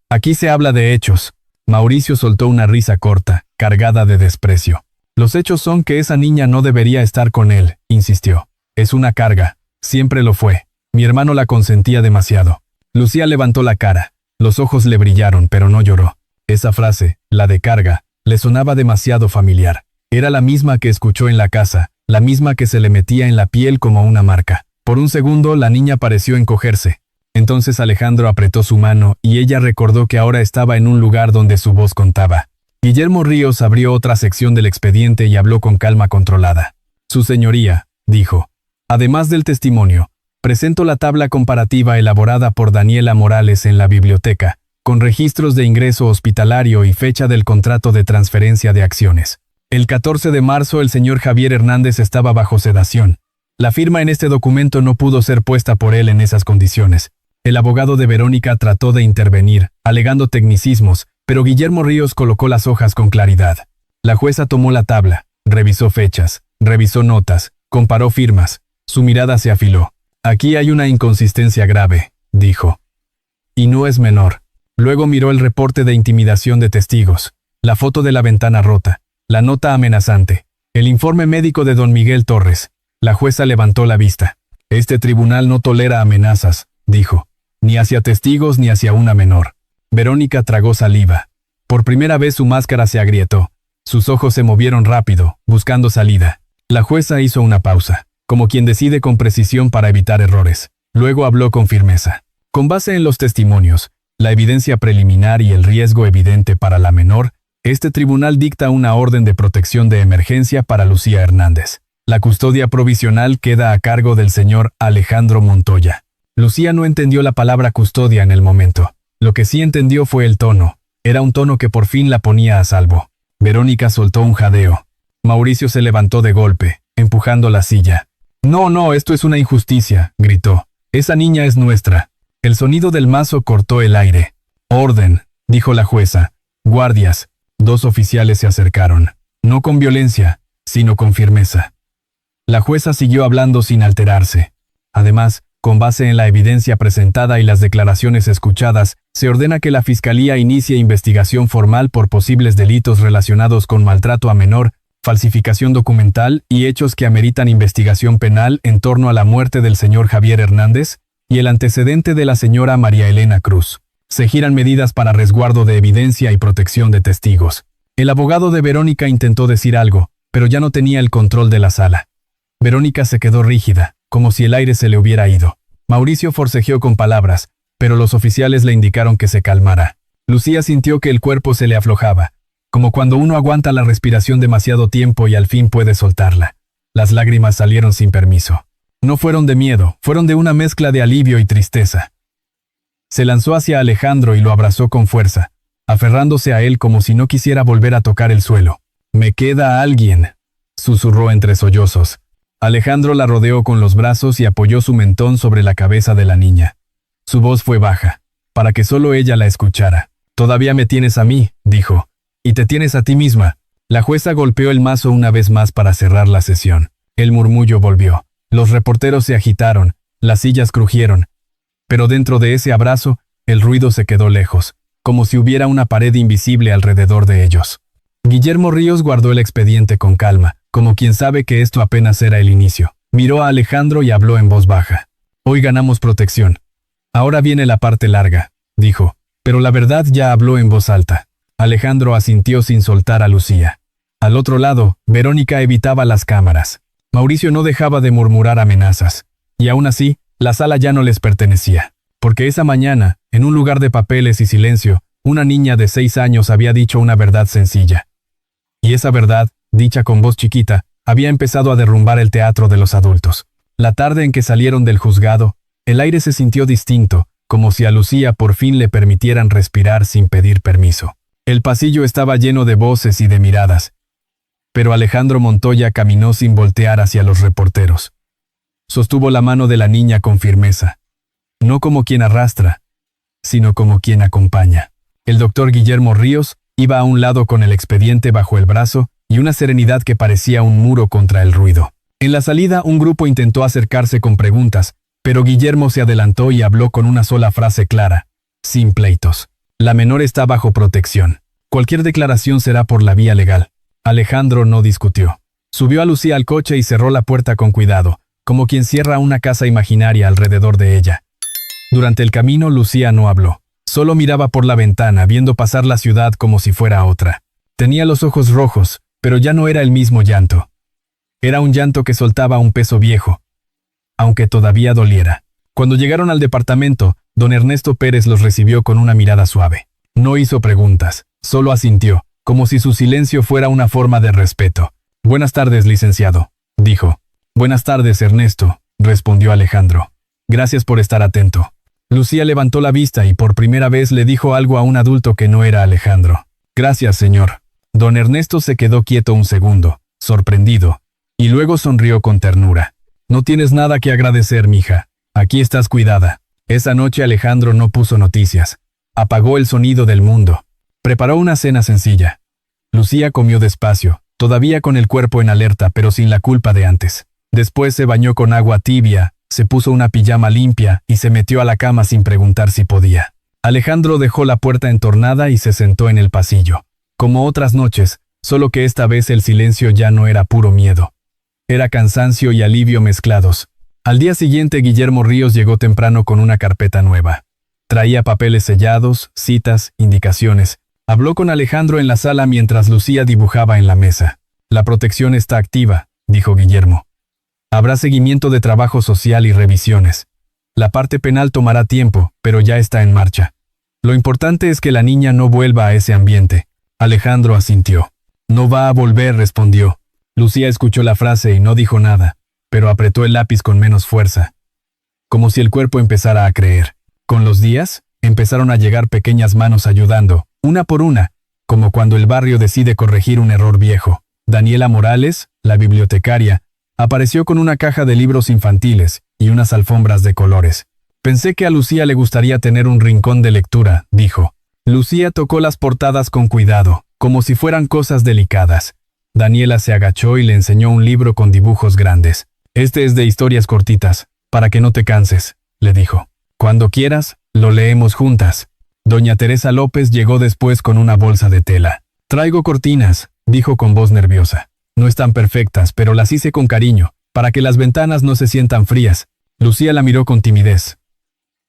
Aquí se habla de hechos. Mauricio soltó una risa corta, cargada de desprecio. Los hechos son que esa niña no debería estar con él, insistió. Es una carga, siempre lo fue. Mi hermano la consentía demasiado. Lucía levantó la cara. Los ojos le brillaron, pero no lloró. Esa frase, la de carga, le sonaba demasiado familiar. Era la misma que escuchó en la casa, la misma que se le metía en la piel como una marca. Por un segundo la niña pareció encogerse. Entonces Alejandro apretó su mano y ella recordó que ahora estaba en un lugar donde su voz contaba. Guillermo Ríos abrió otra sección del expediente y habló con calma controlada. Su señoría, dijo. Además del testimonio, presento la tabla comparativa elaborada por Daniela Morales en la biblioteca, con registros de ingreso hospitalario y fecha del contrato de transferencia de acciones. El 14 de marzo el señor Javier Hernández estaba bajo sedación. La firma en este documento no pudo ser puesta por él en esas condiciones. El abogado de Verónica trató de intervenir, alegando tecnicismos, pero Guillermo Ríos colocó las hojas con claridad. La jueza tomó la tabla, revisó fechas, revisó notas, comparó firmas. Su mirada se afiló. Aquí hay una inconsistencia grave, dijo. Y no es menor. Luego miró el reporte de intimidación de testigos, la foto de la ventana rota, la nota amenazante, el informe médico de don Miguel Torres. La jueza levantó la vista. Este tribunal no tolera amenazas, dijo, ni hacia testigos ni hacia una menor. Verónica tragó saliva. Por primera vez su máscara se agrietó. Sus ojos se movieron rápido, buscando salida. La jueza hizo una pausa, como quien decide con precisión para evitar errores. Luego habló con firmeza. Con base en los testimonios, la evidencia preliminar y el riesgo evidente para la menor, este tribunal dicta una orden de protección de emergencia para Lucía Hernández. La custodia provisional queda a cargo del señor Alejandro Montoya. Lucía no entendió la palabra custodia en el momento. Lo que sí entendió fue el tono. Era un tono que por fin la ponía a salvo. Verónica soltó un jadeo. Mauricio se levantó de golpe, empujando la silla. No, esto es una injusticia, gritó. Esa niña es nuestra. El sonido del mazo cortó el aire. Orden, dijo la jueza. Guardias. 2 oficiales se acercaron. No con violencia, sino con firmeza. La jueza siguió hablando sin alterarse. Además, con base en la evidencia presentada y las declaraciones escuchadas, se ordena que la Fiscalía inicie investigación formal por posibles delitos relacionados con maltrato a menor, falsificación documental y hechos que ameritan investigación penal en torno a la muerte del señor Javier Hernández y el antecedente de la señora María Elena Cruz. Se giran medidas para resguardo de evidencia y protección de testigos. El abogado de Verónica intentó decir algo, pero ya no tenía el control de la sala. Verónica se quedó rígida, como si el aire se le hubiera ido. Mauricio forcejeó con palabras, pero los oficiales le indicaron que se calmara. Lucía sintió que el cuerpo se le aflojaba, como cuando uno aguanta la respiración demasiado tiempo y al fin puede soltarla. Las lágrimas salieron sin permiso. No fueron de miedo, fueron de una mezcla de alivio y tristeza. Se lanzó hacia Alejandro y lo abrazó con fuerza, aferrándose a él como si no quisiera volver a tocar el suelo. «Me queda alguien», susurró entre sollozos. Alejandro la rodeó con los brazos y apoyó su mentón sobre la cabeza de la niña. Su voz fue baja, para que solo ella la escuchara. «Todavía me tienes a mí», dijo, «y te tienes a ti misma». La jueza golpeó el mazo una vez más para cerrar la sesión. El murmullo volvió. Los reporteros se agitaron, las sillas crujieron. Pero dentro de ese abrazo, el ruido se quedó lejos, como si hubiera una pared invisible alrededor de ellos. Guillermo Ríos guardó el expediente con calma, como quien sabe que esto apenas era el inicio. Miró a Alejandro y habló en voz baja. «Hoy ganamos protección. Ahora viene la parte larga», dijo, pero la verdad ya habló en voz alta. Alejandro asintió sin soltar a Lucía. Al otro lado, Verónica evitaba las cámaras. Mauricio no dejaba de murmurar amenazas. Y aún así, la sala ya no les pertenecía. Porque esa mañana, en un lugar de papeles y silencio, una niña de 6 años había dicho una verdad sencilla. Y esa verdad, dicha con voz chiquita, había empezado a derrumbar el teatro de los adultos. La tarde en que salieron del juzgado, el aire se sintió distinto, como si a Lucía por fin le permitieran respirar sin pedir permiso. El pasillo estaba lleno de voces y de miradas. Pero Alejandro Montoya caminó sin voltear hacia los reporteros. Sostuvo la mano de la niña con firmeza. No como quien arrastra, sino como quien acompaña. El doctor Guillermo Ríos iba a un lado con el expediente bajo el brazo y una serenidad que parecía un muro contra el ruido. En la salida, un grupo intentó acercarse con preguntas, pero Guillermo se adelantó y habló con una sola frase clara: sin pleitos. La menor está bajo protección. Cualquier declaración será por la vía legal. Alejandro no discutió. Subió a Lucía al coche y cerró la puerta con cuidado, como quien cierra una casa imaginaria alrededor de ella. Durante el camino, Lucía no habló. Solo miraba por la ventana, viendo pasar la ciudad como si fuera otra. Tenía los ojos rojos, pero ya no era el mismo llanto. Era un llanto que soltaba un peso viejo, aunque todavía doliera. Cuando llegaron al departamento, don Ernesto Pérez los recibió con una mirada suave. No hizo preguntas, solo asintió, como si su silencio fuera una forma de respeto. «Buenas tardes, licenciado», dijo. «Buenas tardes, Ernesto», respondió Alejandro. «Gracias por estar atento». Lucía levantó la vista y por primera vez le dijo algo a un adulto que no era Alejandro. Gracias, señor. Don Ernesto se quedó quieto un segundo, sorprendido, y luego sonrió con ternura. No tienes nada que agradecer, mija. Aquí estás cuidada. Esa noche Alejandro no puso noticias. Apagó el sonido del mundo. Preparó una cena sencilla. Lucía comió despacio, todavía con el cuerpo en alerta pero sin la culpa de antes. Después se bañó con agua tibia, se puso una pijama limpia y se metió a la cama sin preguntar si podía. Alejandro dejó la puerta entornada y se sentó en el pasillo. Como otras noches, solo que esta vez el silencio ya no era puro miedo. Era cansancio y alivio mezclados. Al día siguiente Guillermo Ríos llegó temprano con una carpeta nueva. Traía papeles sellados, citas, indicaciones. Habló con Alejandro en la sala mientras Lucía dibujaba en la mesa. La protección está activa, dijo Guillermo. Habrá seguimiento de trabajo social y revisiones. La parte penal tomará tiempo, pero ya está en marcha. Lo importante es que la niña no vuelva a ese ambiente. Alejandro asintió. No va a volver, respondió. Lucía escuchó la frase y no dijo nada, pero apretó el lápiz con menos fuerza. Como si el cuerpo empezara a creer. Con los días, empezaron a llegar pequeñas manos ayudando, una por una, como cuando el barrio decide corregir un error viejo. Daniela Morales, la bibliotecaria, apareció con una caja de libros infantiles y unas alfombras de colores. Pensé que a Lucía le gustaría tener un rincón de lectura, dijo. Lucía tocó las portadas con cuidado, como si fueran cosas delicadas. Daniela se agachó y le enseñó un libro con dibujos grandes. Este es de historias cortitas, para que no te canses, le dijo. Cuando quieras, lo leemos juntas. Doña Teresa López llegó después con una bolsa de tela. Traigo cortinas, dijo con voz nerviosa. No están perfectas, pero las hice con cariño, para que las ventanas no se sientan frías. Lucía la miró con timidez.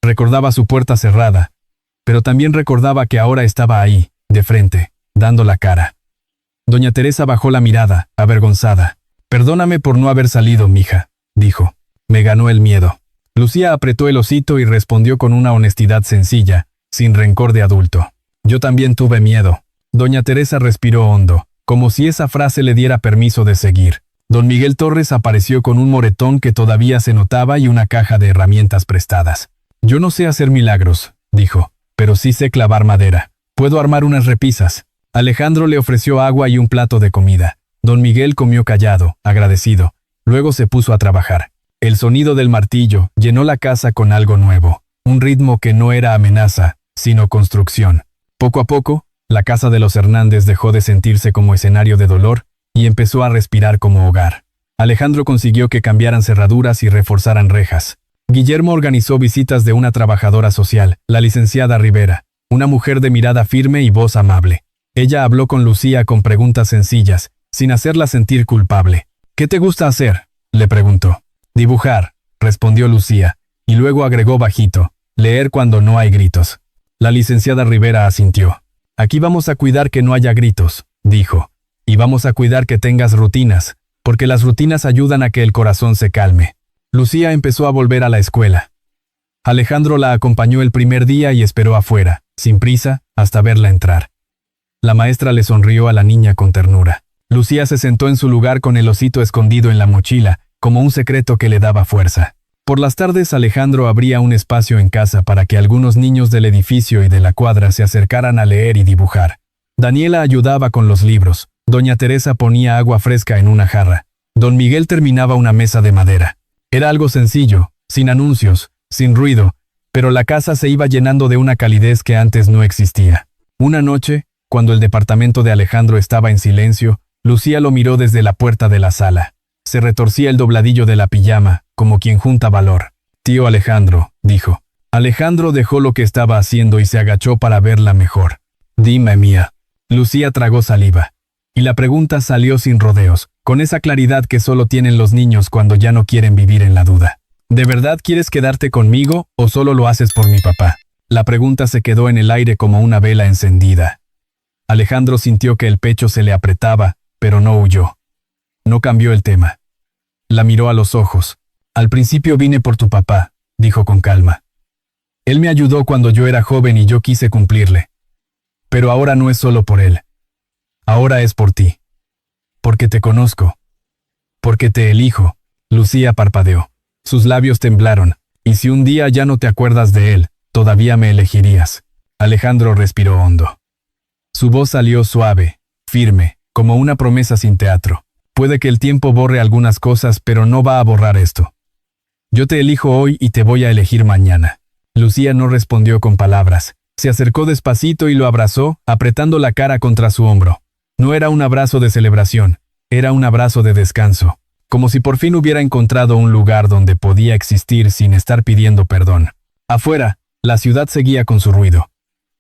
Recordaba su puerta cerrada, pero también recordaba que ahora estaba ahí, de frente, dando la cara. Doña Teresa bajó la mirada, avergonzada. Perdóname por no haber salido, mija, dijo. Me ganó el miedo. Lucía apretó el hocito y respondió con una honestidad sencilla, sin rencor de adulto. Yo también tuve miedo. Doña Teresa respiró hondo, como si esa frase le diera permiso de seguir. Don Miguel Torres apareció con un moretón que todavía se notaba y una caja de herramientas prestadas. Yo no sé hacer milagros, dijo, pero sí sé clavar madera. Puedo armar unas repisas. Alejandro le ofreció agua y un plato de comida. Don Miguel comió callado, agradecido. Luego se puso a trabajar. El sonido del martillo llenó la casa con algo nuevo, un ritmo que no era amenaza, sino construcción. Poco a poco, la casa de los Hernández dejó de sentirse como escenario de dolor y empezó a respirar como hogar. Alejandro consiguió que cambiaran cerraduras y reforzaran rejas. Guillermo organizó visitas de una trabajadora social, la licenciada Rivera, una mujer de mirada firme y voz amable. Ella habló con Lucía con preguntas sencillas, sin hacerla sentir culpable. ¿Qué te gusta hacer?, le preguntó. Dibujar, respondió Lucía, y luego agregó bajito, leer cuando no hay gritos. La licenciada Rivera asintió. Aquí vamos a cuidar que no haya gritos, dijo, y vamos a cuidar que tengas rutinas, porque las rutinas ayudan a que el corazón se calme. Lucía empezó a volver a la escuela. Alejandro la acompañó el primer día y esperó afuera, sin prisa, hasta verla entrar. La maestra le sonrió a la niña con ternura. Lucía se sentó en su lugar con el osito escondido en la mochila, como un secreto que le daba fuerza. Por las tardes Alejandro abría un espacio en casa para que algunos niños del edificio y de la cuadra se acercaran a leer y dibujar. Daniela ayudaba con los libros. Doña Teresa ponía agua fresca en una jarra. Don Miguel terminaba una mesa de madera. Era algo sencillo, sin anuncios, sin ruido, pero la casa se iba llenando de una calidez que antes no existía. Una noche, cuando el departamento de Alejandro estaba en silencio, Lucía lo miró desde la puerta de la sala. Se retorcía el dobladillo de la pijama, como quien junta valor. Tío Alejandro, dijo. Alejandro dejó lo que estaba haciendo y se agachó para verla mejor. Dime, mía. Lucía tragó saliva. Y la pregunta salió sin rodeos, con esa claridad que solo tienen los niños cuando ya no quieren vivir en la duda. ¿De verdad quieres quedarte conmigo o solo lo haces por mi papá? La pregunta se quedó en el aire como una vela encendida. Alejandro sintió que el pecho se le apretaba, pero no huyó. No cambió el tema. La miró a los ojos. Al principio vine por tu papá, dijo con calma. Él me ayudó cuando yo era joven y yo quise cumplirle. Pero ahora no es solo por él. Ahora es por ti. Porque te conozco. Porque te elijo. Lucía parpadeó. Sus labios temblaron. Y si un día ya no te acuerdas de él, todavía me elegirías. Alejandro respiró hondo. Su voz salió suave, firme, como una promesa sin teatro. Puede que el tiempo borre algunas cosas, pero no va a borrar esto. Yo te elijo hoy y te voy a elegir mañana. Lucía no respondió con palabras. Se acercó despacito y lo abrazó, apretando la cara contra su hombro. No era un abrazo de celebración, era un abrazo de descanso, como si por fin hubiera encontrado un lugar donde podía existir sin estar pidiendo perdón. Afuera, la ciudad seguía con su ruido.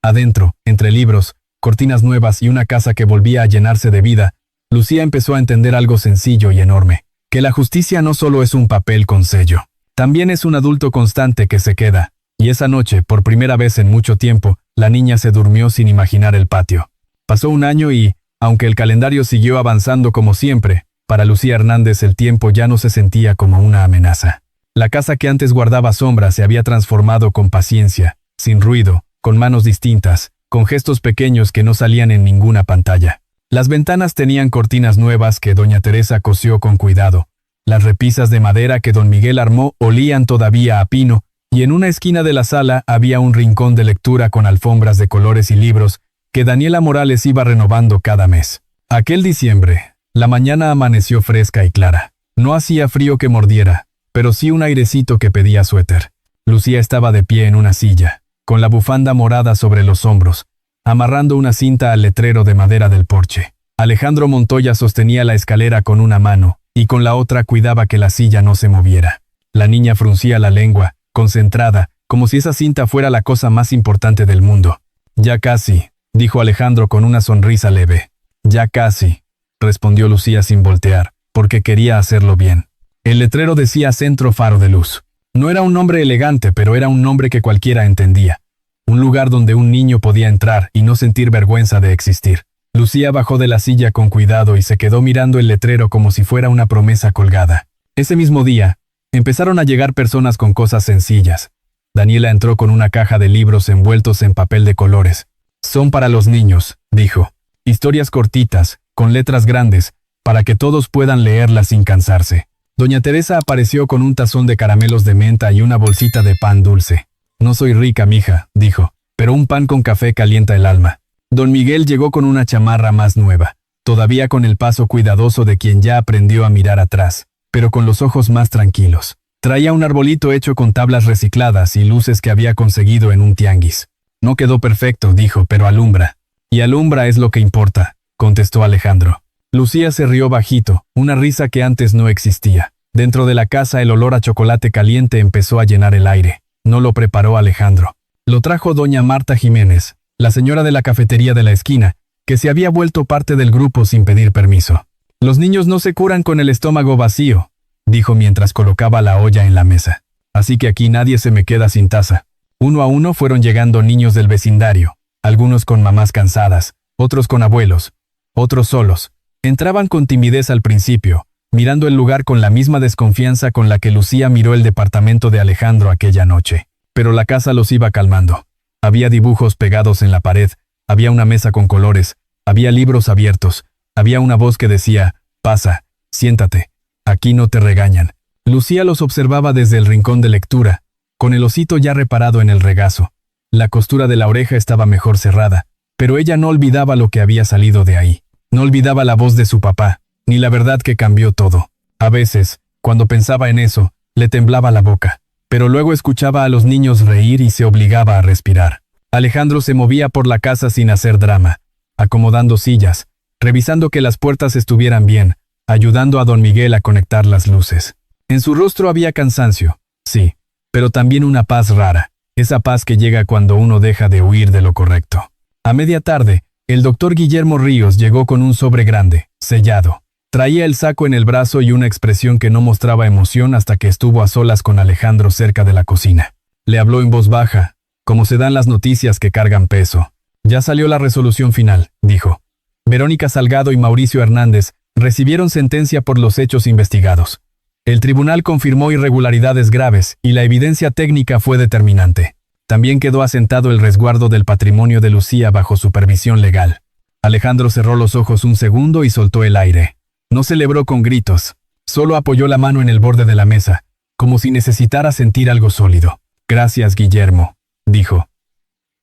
Adentro, entre libros, cortinas nuevas y una casa que volvía a llenarse de vida, Lucía empezó a entender algo sencillo y enorme, que la justicia no solo es un papel con sello, también es un adulto constante que se queda, y esa noche, por primera vez en mucho tiempo, la niña se durmió sin imaginar el patio. Pasó un año y, aunque el calendario siguió avanzando como siempre, para Lucía Hernández el tiempo ya no se sentía como una amenaza. La casa que antes guardaba sombra se había transformado con paciencia, sin ruido, con manos distintas, con gestos pequeños que no salían en ninguna pantalla. Las ventanas tenían cortinas nuevas que doña Teresa cosió con cuidado. Las repisas de madera que don Miguel armó olían todavía a pino, y en una esquina de la sala había un rincón de lectura con alfombras de colores y libros que Daniela Morales iba renovando cada mes. Aquel diciembre, la mañana amaneció fresca y clara. No hacía frío que mordiera, pero sí un airecito que pedía suéter. Lucía estaba de pie en una silla, con la bufanda morada sobre los hombros, amarrando una cinta al letrero de madera del porche. Alejandro Montoya sostenía la escalera con una mano, y con la otra cuidaba que la silla no se moviera. La niña fruncía la lengua, concentrada, como si esa cinta fuera la cosa más importante del mundo. Ya casi, dijo Alejandro con una sonrisa leve. Ya casi, respondió Lucía sin voltear, porque quería hacerlo bien. El letrero decía Centro Faro de Luz. No era un nombre elegante, pero era un nombre que cualquiera entendía. Un lugar donde un niño podía entrar y no sentir vergüenza de existir. Lucía bajó de la silla con cuidado y se quedó mirando el letrero como si fuera una promesa colgada. Ese mismo día, empezaron a llegar personas con cosas sencillas. Daniela entró con una caja de libros envueltos en papel de colores. Son para los niños, dijo. Historias cortitas, con letras grandes, para que todos puedan leerlas sin cansarse. Doña Teresa apareció con un tazón de caramelos de menta y una bolsita de pan dulce. No soy rica, mija, dijo, pero un pan con café calienta el alma. Don Miguel llegó con una chamarra más nueva, todavía con el paso cuidadoso de quien ya aprendió a mirar atrás, pero con los ojos más tranquilos. Traía un arbolito hecho con tablas recicladas y luces que había conseguido en un tianguis. No quedó perfecto, dijo, pero alumbra. Y alumbra es lo que importa, contestó Alejandro. Lucía se rió bajito, una risa que antes no existía. Dentro de la casa el olor a chocolate caliente empezó a llenar el aire. No lo preparó Alejandro. Lo trajo doña Marta Jiménez, la señora de la cafetería de la esquina, que se había vuelto parte del grupo sin pedir permiso. Los niños no se curan con el estómago vacío, dijo mientras colocaba la olla en la mesa. Así que aquí nadie se me queda sin taza. Uno a uno fueron llegando niños del vecindario, algunos con mamás cansadas, otros con abuelos, otros solos. Entraban con timidez al principio, mirando el lugar con la misma desconfianza con la que Lucía miró el departamento de Alejandro aquella noche. Pero la casa los iba calmando. Había dibujos pegados en la pared, había una mesa con colores, había libros abiertos, había una voz que decía, pasa, siéntate, aquí no te regañan. Lucía los observaba desde el rincón de lectura, con el osito ya reparado en el regazo. La costura de la oreja estaba mejor cerrada, pero ella no olvidaba lo que había salido de ahí. No olvidaba la voz de su papá, ni la verdad que cambió todo. A veces, cuando pensaba en eso, le temblaba la boca, pero luego escuchaba a los niños reír y se obligaba a respirar. Alejandro se movía por la casa sin hacer drama, acomodando sillas, revisando que las puertas estuvieran bien, ayudando a don Miguel a conectar las luces. En su rostro había cansancio, sí, pero también una paz rara, esa paz que llega cuando uno deja de huir de lo correcto. A media tarde, el doctor Guillermo Ríos llegó con un sobre grande, sellado. Traía el saco en el brazo y una expresión que no mostraba emoción hasta que estuvo a solas con Alejandro cerca de la cocina. Le habló en voz baja, como se dan las noticias que cargan peso. Ya salió la resolución final, dijo. Verónica Salgado y Mauricio Hernández recibieron sentencia por los hechos investigados. El tribunal confirmó irregularidades graves y la evidencia técnica fue determinante. También quedó asentado el resguardo del patrimonio de Lucía bajo supervisión legal. Alejandro cerró los ojos un segundo y soltó el aire. No celebró con gritos, solo apoyó la mano en el borde de la mesa, como si necesitara sentir algo sólido. Gracias, Guillermo, dijo.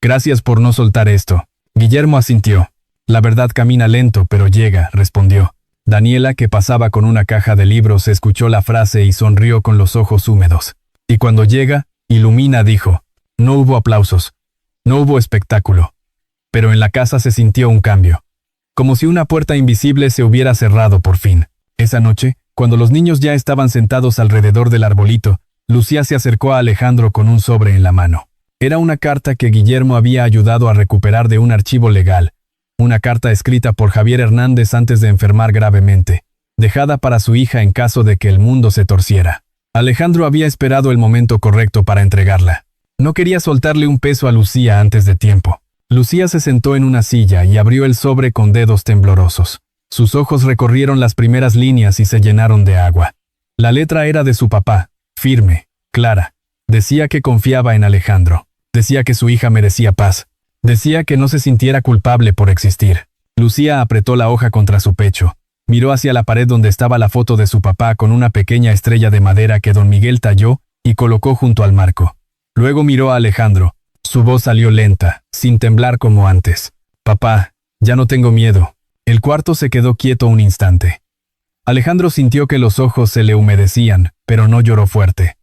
Gracias por no soltar esto. Guillermo asintió. La verdad camina lento, pero llega, respondió. Daniela, que pasaba con una caja de libros, escuchó la frase y sonrió con los ojos húmedos. Y cuando llega, ilumina, dijo. No hubo aplausos. No hubo espectáculo. Pero en la casa se sintió un cambio. Como si una puerta invisible se hubiera cerrado por fin. Esa noche, cuando los niños ya estaban sentados alrededor del arbolito, Lucía se acercó a Alejandro con un sobre en la mano. Era una carta que Guillermo había ayudado a recuperar de un archivo legal. Una carta escrita por Javier Hernández antes de enfermar gravemente, dejada para su hija en caso de que el mundo se torciera. Alejandro había esperado el momento correcto para entregarla. No quería soltarle un peso a Lucía antes de tiempo. Lucía se sentó en una silla y abrió el sobre con dedos temblorosos. Sus ojos recorrieron las primeras líneas y se llenaron de agua. La letra era de su papá, firme, clara. Decía que confiaba en Alejandro. Decía que su hija merecía paz. Decía que no se sintiera culpable por existir. Lucía apretó la hoja contra su pecho. Miró hacia la pared donde estaba la foto de su papá con una pequeña estrella de madera que don Miguel talló y colocó junto al marco. Luego miró a Alejandro. Su voz salió lenta, sin temblar como antes. Papá, ya no tengo miedo. El cuarto se quedó quieto un instante. Alejandro sintió que los ojos se le humedecían, pero no lloró fuerte.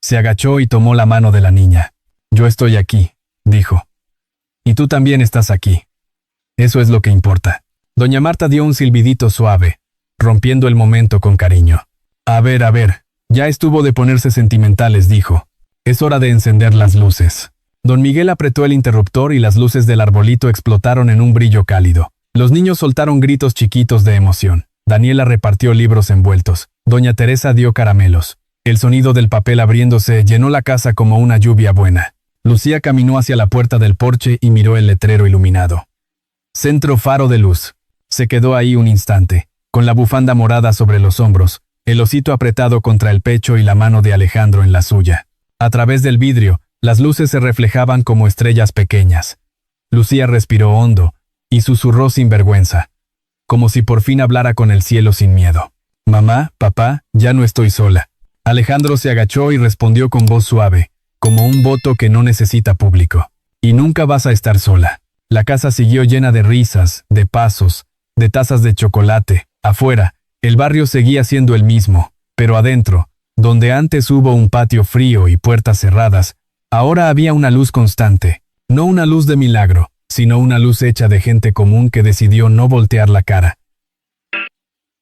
Se agachó y tomó la mano de la niña. Yo estoy aquí, dijo. Y tú también estás aquí. Eso es lo que importa. Doña Marta dio un silbidito suave, rompiendo el momento con cariño. A ver, ya estuvo de ponerse sentimentales, dijo. Es hora de encender las luces. Don Miguel apretó el interruptor y las luces del arbolito explotaron en un brillo cálido. Los niños soltaron gritos chiquitos de emoción. Daniela repartió libros envueltos. Doña Teresa dio caramelos. El sonido del papel abriéndose llenó la casa como una lluvia buena. Lucía caminó hacia la puerta del porche y miró el letrero iluminado. Centro Faro de Luz. Se quedó ahí un instante, con la bufanda morada sobre los hombros, el osito apretado contra el pecho y la mano de Alejandro en la suya. A través del vidrio, las luces se reflejaban como estrellas pequeñas. Lucía respiró hondo y susurró sin vergüenza, como si por fin hablara con el cielo sin miedo. Mamá, papá, ya no estoy sola. Alejandro se agachó y respondió con voz suave, como un voto que no necesita público. Y nunca vas a estar sola. La casa siguió llena de risas, de pasos, de tazas de chocolate. Afuera, el barrio seguía siendo el mismo, pero adentro, donde antes hubo un patio frío y puertas cerradas, ahora había una luz constante. No una luz de milagro, sino una luz hecha de gente común que decidió no voltear la cara.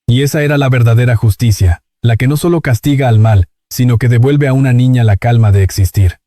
Y esa era la verdadera justicia, la que no solo castiga al mal, sino que devuelve a una niña la calma de existir.